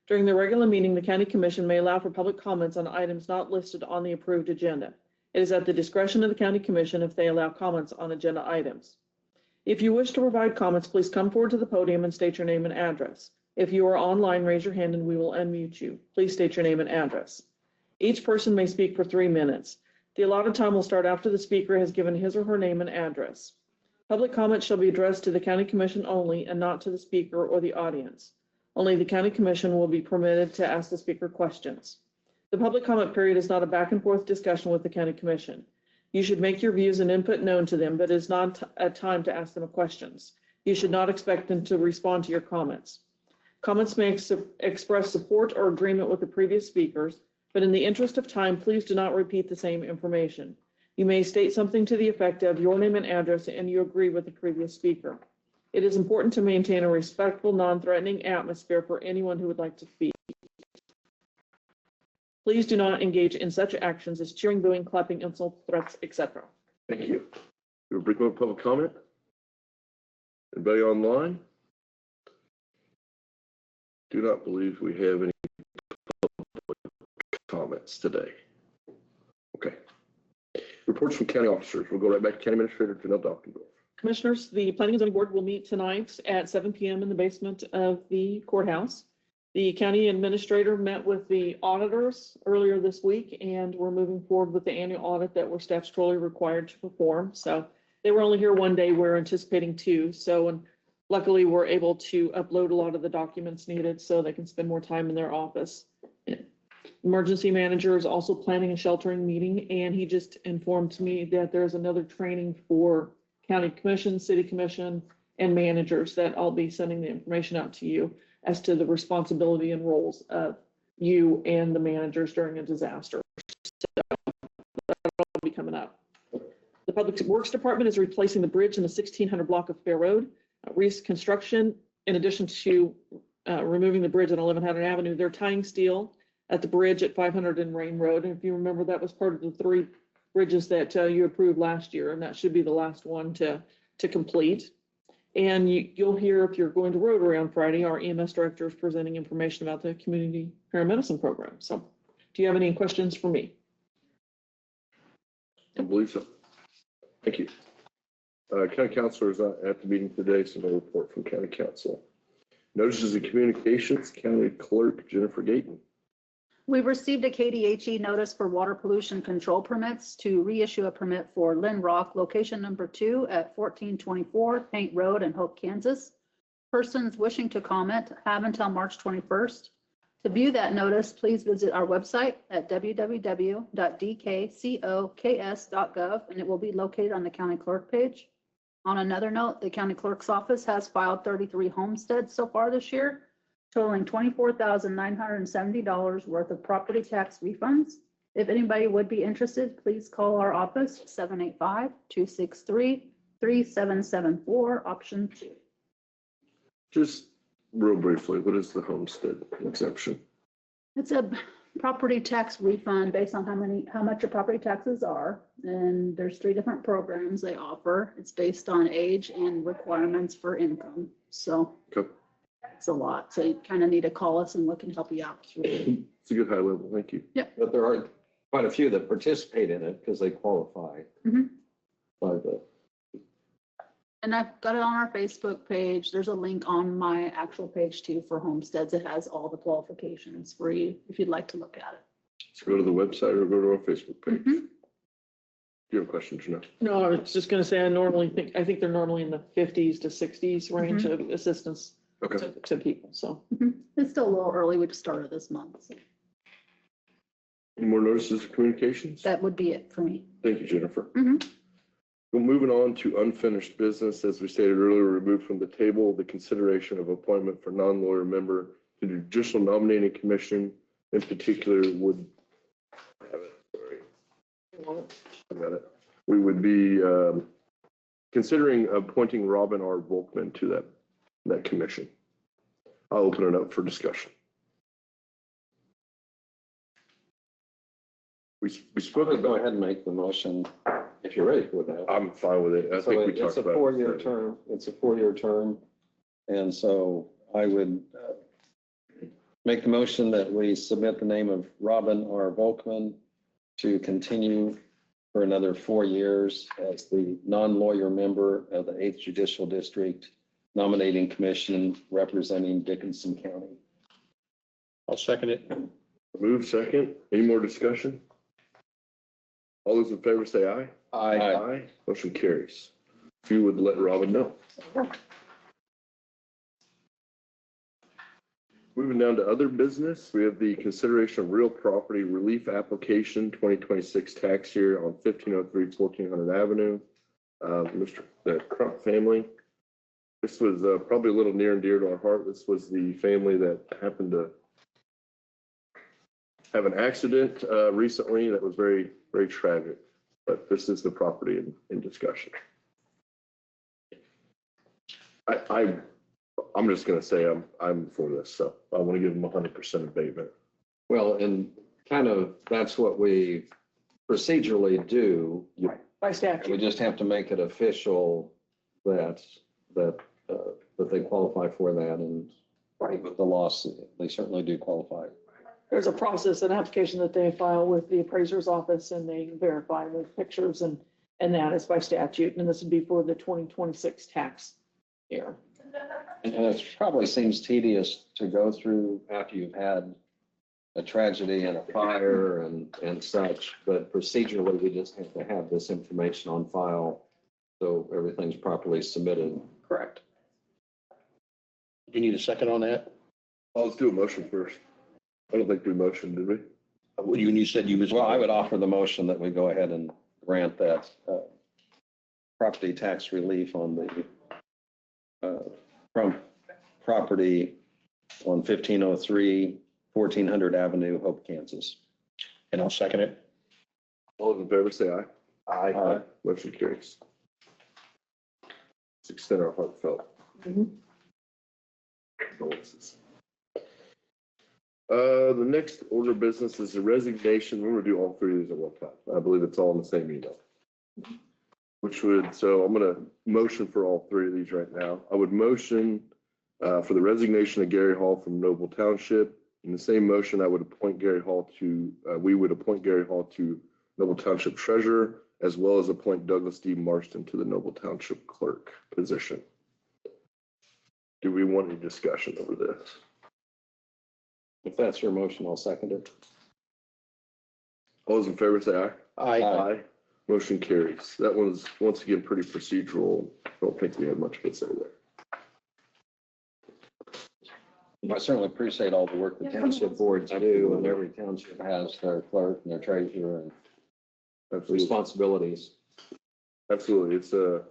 During the regular meeting, the county commission may allow for public comments on items not listed on the approved agenda. It is at the discretion of the county commission if they allow comments on agenda items. If you wish to provide comments, please come forward to the podium and state your name and address. If you are online, raise your hand and we will unmute you. Please state your name and address. Each person may speak for 3 minutes. The allotted time will start after the speaker has given his or her name and address. Public comment shall be addressed to the county commission only and not to the speaker or the audience. Only the county commission will be permitted to ask the speaker questions. The public comment period is not a back and forth discussion with the county commission. You should make your views and input known to them, but it is not a time to ask them questions. You should not expect them to respond to your comments. Comments may express support or agreement with the previous speakers, but in the interest of time, please do not repeat the same information. You may state something to the effect of your name and address and you agree with the previous speaker. It is important to maintain a respectful, non-threatening atmosphere for anyone who would like to speak. Please do not engage in such actions as cheering, booing, clapping, insults, threats, etc. Thank you. We'll bring up public comment. Anybody online? Do not believe we have any public comments today. Okay. Reports from county officers. We'll go right back to County Administrator Janelle Dockendorf. Commissioners, the Planning and Zoning Board will meet tonight at 7 p.m. in the basement of the courthouse. The county administrator met with the auditors earlier this week, and we're moving forward with the annual audit that we're statutorily required to perform. So they were only here one day. We're anticipating 2. So, and luckily we're able to upload a lot of the documents needed so they can spend more time in their office. Emergency manager is also planning a sheltering meeting, and he just informed me that there's another training for county commission, city commission, and managers that I'll be sending the information out to you as to the responsibility and roles of you and the managers during a disaster. So that'll be coming up. The Public Works Department is replacing the bridge in the 1600 block of Fair Road. Reese Construction, in addition to removing the bridge on 1100 Avenue, they're tying steel at the bridge at 500 and Rain Road. And if you remember, that was part of the 3 bridges that you approved last year, and that should be the last one to complete. And you'll hear, if you're going to Rotary on Friday, our EMS director is presenting information about the community paramedicine program. So do you have any questions for me? I believe so. Thank you. County councilor is not at the meeting today, so no report from county council. Notices of communications, county clerk Jennifer Gayton. We received a KDHE notice for water pollution control permits to reissue a permit for Lynn Rock, location number 2 at 1424 Paint Road in Hope, Kansas. Persons wishing to comment have until March 21st To view that notice, please visit our website at www.dkcoks.gov, and it will be located on the county clerk page. On another note, the county clerk's office has filed 33 homesteads so far this year, totaling $24,970 worth of property tax refunds. If anybody would be interested, please call our office, 785-263-3774, option 2. Just real briefly, what is the homestead exemption? It's a property tax refund based on how much your property taxes are. And there's 3 different programs they offer. It's based on age and requirements for income. So Okay. it's a lot. So you kind of need to call us and we can help you out. It's a good high level. Thank you. But there are quite a few that participate in it because they qualify. Mhm. By the, And I've got it on our Facebook page. There's a link on my actual page too for homesteads. It has all the qualifications for you if you'd like to look at it. So go to the website or go to our Facebook page. Mhm. Do you have a question, Janelle? No, I was just gonna say, I think they're normally in the 50s to 60s range of assistance Okay. to people, so. It's still a little early. We just started this month. So Any more notices of communications? that would be it for me. Thank you, Jennifer. Mhm. Well, moving on to unfinished business, as we stated earlier, removed from the table, the consideration of appointment for non-lawyer member to the Judicial Nominating Commission. In particular, would have it, sorry. I got it. We would be considering appointing Robin R. Volkman to that commission. I'll open it up for discussion. We spoke go about, ahead and make the motion if you're ready for that. I'm fine with it. I So think we it's talked a about it. 4-year term. It's a 4-year term. And so I would make the motion that we submit the name of Robin R. Volkman to continue for another 4 years as the non-lawyer member of the 8th Judicial District Nominating Commission representing Dickinson County. I'll second it. Move second. Any more discussion? All those in favor say aye. Aye. Motion carries. If you would let Robin know. Moving down to other business, we have the consideration of real property relief application 2026 tax year on 1503 1400 Avenue. The Crump family. This was probably a little near and dear to our heart. This was the family that happened to have an accident recently that was very, very tragic. But this is the property in discussion. I'm just going to say I'm for this, so I want to give them 100% abatement. Well, and kind of that's what we procedurally do. By We statute. just have to make it official that they qualify for that, and with the loss, they certainly do qualify. There's a process, an application that they file with the appraiser's office and they verify the pictures and that is by statute. And this would be for the 2026 tax year. And it probably seems tedious to go through after you've had a tragedy and a fire and such, but procedurally, we just have to have this information on file so everything's properly submitted. Correct. You need a second on that? Well, let's do a motion first. I don't think we motioned, did we? You said you was. Well, I would offer the motion that we go ahead and grant that property tax relief on the from property on 1503 1400 Avenue, Hope, Kansas. And I'll second it. All those in favor say aye. Aye. Motion carries. Let's extend our heartfelt condolences. The next order of business is a resignation. We're going to do all 3 of these at one time. I believe it's all in the same email. So I'm going to motion for all 3 of these right now. I would motion for the resignation of Gary Hall from Noble Township. In the same motion, we would appoint Gary Hall to Noble Township Treasurer, as well as appoint Douglas D. Marston to the Noble Township Clerk position. Do we want any discussion over this? If that's your motion, I'll second it. All those in favor say aye. Aye. Motion carries. That was, once again, pretty procedural. I don't think we had much to say there. I certainly appreciate all the work the township boards do, and every township has their clerk and their treasurer and Absolutely. responsibilities. Absolutely. It's a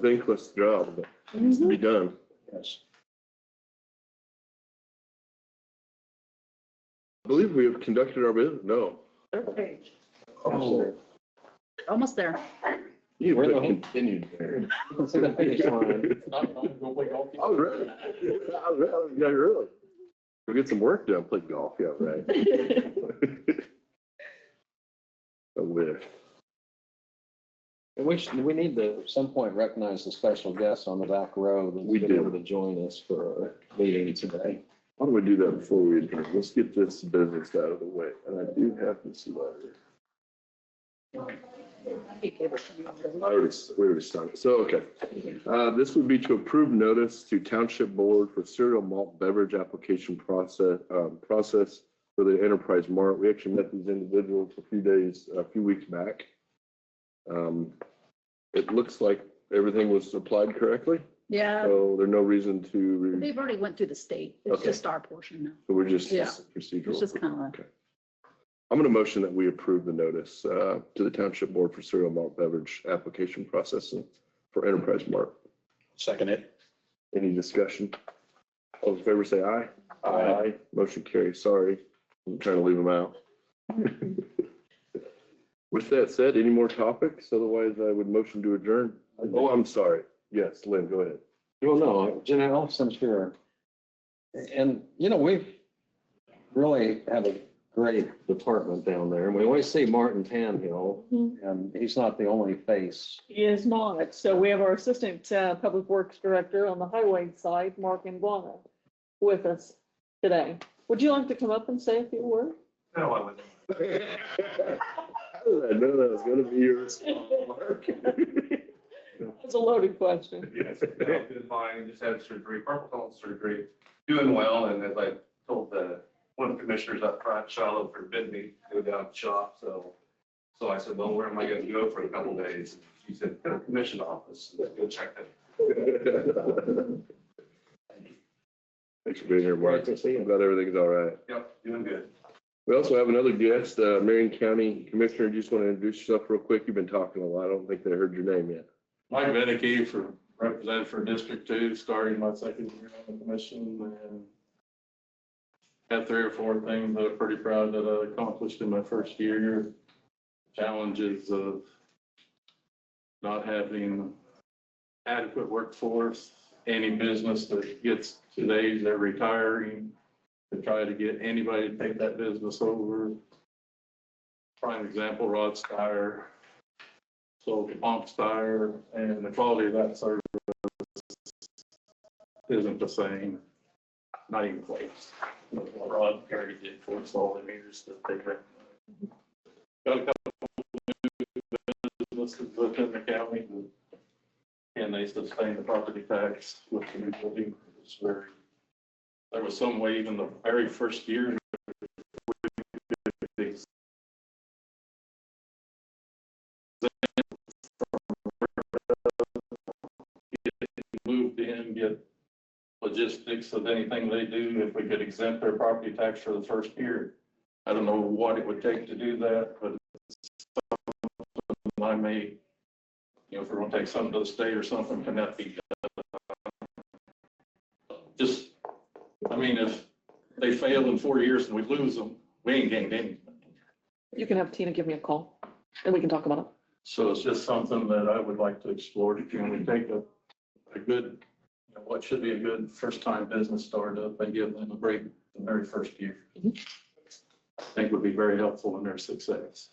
thankless job that needs to be done. Yes. I believe we have conducted our business. No. Third page. Oh, Almost there. you We're put the- continued there. You can see the finish line. I was ready. Yeah, really. We'll get some work done, play golf. Yeah, right. I wish. And we need to at some point recognize the special guest on the back row that's We been do. able to join us for our meeting today. Why don't we do that before we adjourn? Let's get this business out of the way. And I do have this letter. We already started. So, okay. This would be to approve notice to Township Board for cereal malt beverage application process for the Enterprise Mart. We actually met these individuals a few weeks back. It looks like everything was applied correctly, Yeah, so there's no reason to, they've already went through the state. It's Okay. just our portion now. so we're just Yeah. procedural. It's just kind of, Okay. I'm going to motion that we approve the notice to the Township Board for cereal malt beverage application processing for Enterprise Mart. Second it. Any discussion? All in favor, say aye. Aye. Motion carries. Sorry, I'm trying to leave them out. With that said, any more topics? Otherwise, I would motion to adjourn. Oh, I'm sorry. Yes, Lynn, go ahead. Well, no, Janelle, since you're, and we've really have a great department down there. And we always see Martin Tanhill, and he's not the only face. He is not. So we have our Assistant Public Works Director on the highway side, Mark Iguana, with us today. Would you like to come up and say a few words? No, I wouldn't. How did I know that was going to be your response, Mark? That's a loaded question. Yes, I've been fine, just had surgery, carpal tunnel surgery, doing well, and as I told one of the commissioners up front, Shiloh forbid me to go down to shop, so I said, well, where am I gonna go for a couple days? She said, go to the commission office, go check that. Thanks for being here, Mark. Great to see you. I'm glad everything's all right. Yep, doing good. We also have another guest, Marion County Commissioner. You just want to introduce yourself real quick? You've been talking a lot. I don't think they heard your name yet. Mike Beneke for representative for District 2, starting my second year on the commission, and had 3 or 4 things that I'm pretty proud that I accomplished in my first year. Challenges of not having adequate workforce, any business that gets to the age they're retiring, to try to get anybody to take that business over. Prime example, Rod Steyer, sold Pomp Steyer, and the quality of that service isn't the same, not even close. What Rod Perry did for us all the years that they ran. Got a couple of businesses within the county, and they sustain the property tax with the new building. It's very, there was some way even the very first year moved in, get logistics of anything they do, if we could exempt their property tax for the first year. I don't know what it would take to do that, but I may, if we're gonna take something to the state or something, can that be done? Just, I mean, if they fail in 4 years and we lose them, we ain't gained anything. You can have Tina give me a call and we can talk about it. So it's just something that I would like to explore. Can we take a good, what should be a good first-time business startup and give them a break the very first year? I think would be very helpful in their success.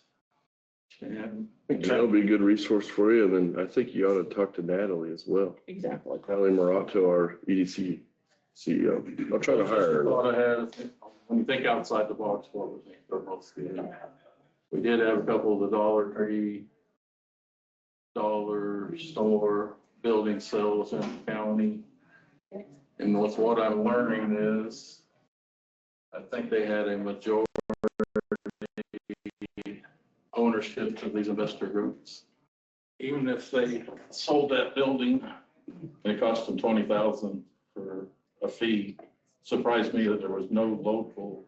And That'll be a good resource for you. And then I think you ought to talk to Natalie as well. Exactly. Natalie Morato, our EDC CEO. I'll try to hire her. Thought ahead, when you think outside the box, what would make the most good? We did have a couple of the Dollar Tree, dollar store building sales in the county. And with what I'm learning is, I think they had a majority ownership to these investor groups. Even if they sold that building, it cost them $20,000 for a fee. surprised me that there was no local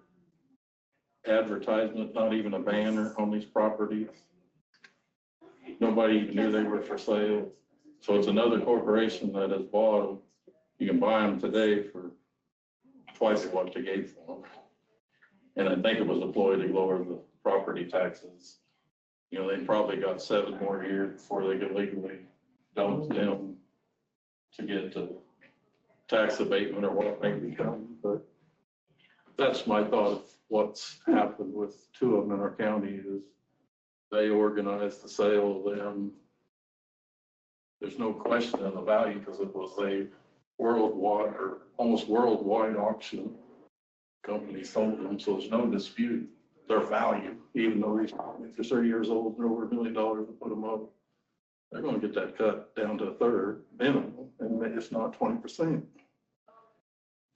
advertisement, not even a banner on these properties. Nobody even knew they were for sale. So it's another corporation that has bought them. You can buy them today for twice what they gave for them. And I think it was a ploy to lower the property taxes. You know, they probably got 7 more years before they could legally dump them to get to tax abatement or what may be coming. But that's my thought of what's happened with 2 of them in our county is they organized the sale of them. There's no question of the value because it was a worldwide or almost worldwide auction. Company sold them, so there's no dispute their value, even though these companies are 30 years old, they're over $1 million to put them up. They're going to get that cut down to a third minimum, and it's not 20%.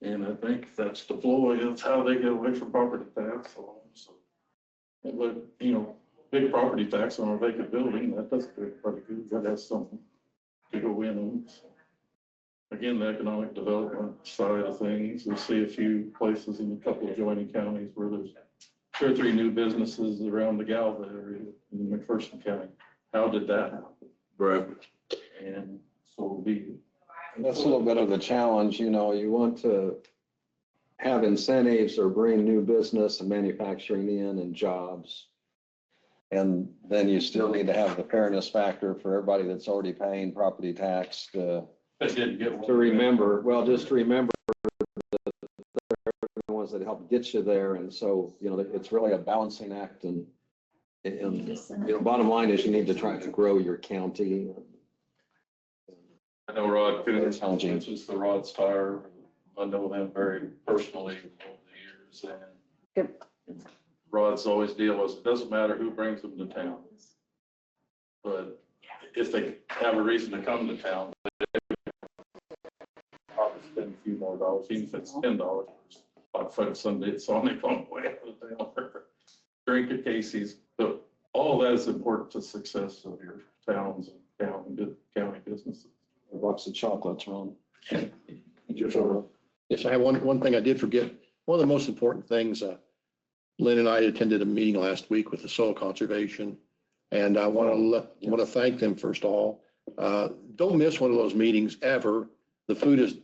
And I think that's the ploy. That's how they get away from property tax. So, but you know, big property tax on a vacant building, that doesn't look pretty good. That has something to go in on. So, again, the economic development side of things, we see a few places in a couple of adjoining counties where there's 2 or 3 new businesses around the Galva area in McPherson County. How did that happen? Right. And so That's a little bit of the challenge, you know, you want to have incentives or bring new business and manufacturing in and jobs. And then you still need to have the fairness factor for everybody that's already paying property tax to remember, well, just to remember that they're the ones that help get you there. And so, you know, it's really a balancing act. And you know, bottom line is you need to try to grow your county. I know Rod Coons, which is the Rod's Tire. I know him very personally over the years. And Rod's always deal was, it doesn't matter who brings them to town. But if they have a reason to come to town, they probably spend a few more dollars, even if it's $10. Like Friday, Sunday, it's on their own way out of town. Drink at Casey's. But all that is important to success of your towns and county businesses. A box of chocolates, Ron. Yes, I have one thing I did forget. One of the most important things, Lynn and I attended a meeting last week with the soil conservation. And I want to thank them first of all. Don't miss one of those meetings ever. The food is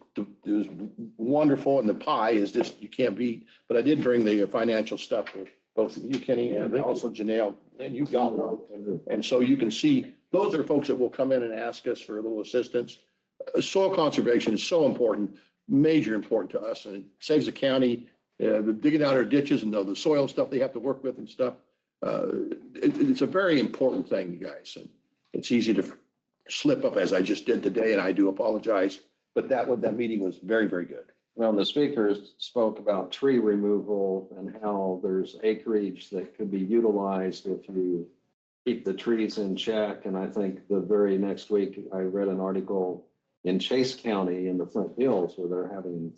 wonderful and the pie is just, you can't beat. But I did bring the financial stuff for both of you, Kenny, and also Janelle, and you got one. And so you can see, those are folks that will come in and ask us for a little assistance. Soil conservation is so important, major important to us, and it saves the county, the digging out our ditches and the soil stuff they have to work with and stuff. It's a very important thing, you guys. And it's easy to slip up as I just did today, and I do apologize. But that meeting was very, very good. Well, the speakers spoke about tree removal and how there's acreage that could be utilized if you keep the trees in check. And I think the very next week, I read an article in Chase County in the Flint Hills where they're having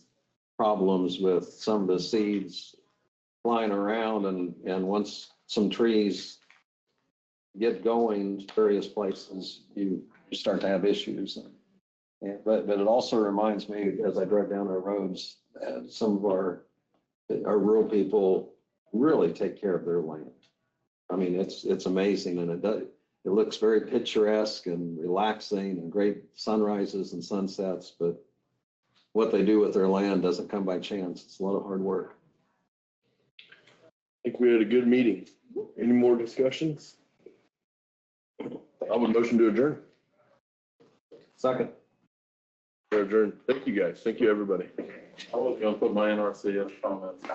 problems with some of the seeds flying around. And once some trees get going, various places, you start to have issues. But it also reminds me, as I drive down our roads, some of our rural people really take care of their land. I mean, it's amazing, and it looks very picturesque and relaxing and great sunrises and sunsets, but what they do with their land doesn't come by chance. It's a lot of hard work. I think we had a good meeting. Any more discussions? I would motion to adjourn. Second. We're adjourned. Thank you, guys. Thank you, everybody. I was going to put my NRCS comments.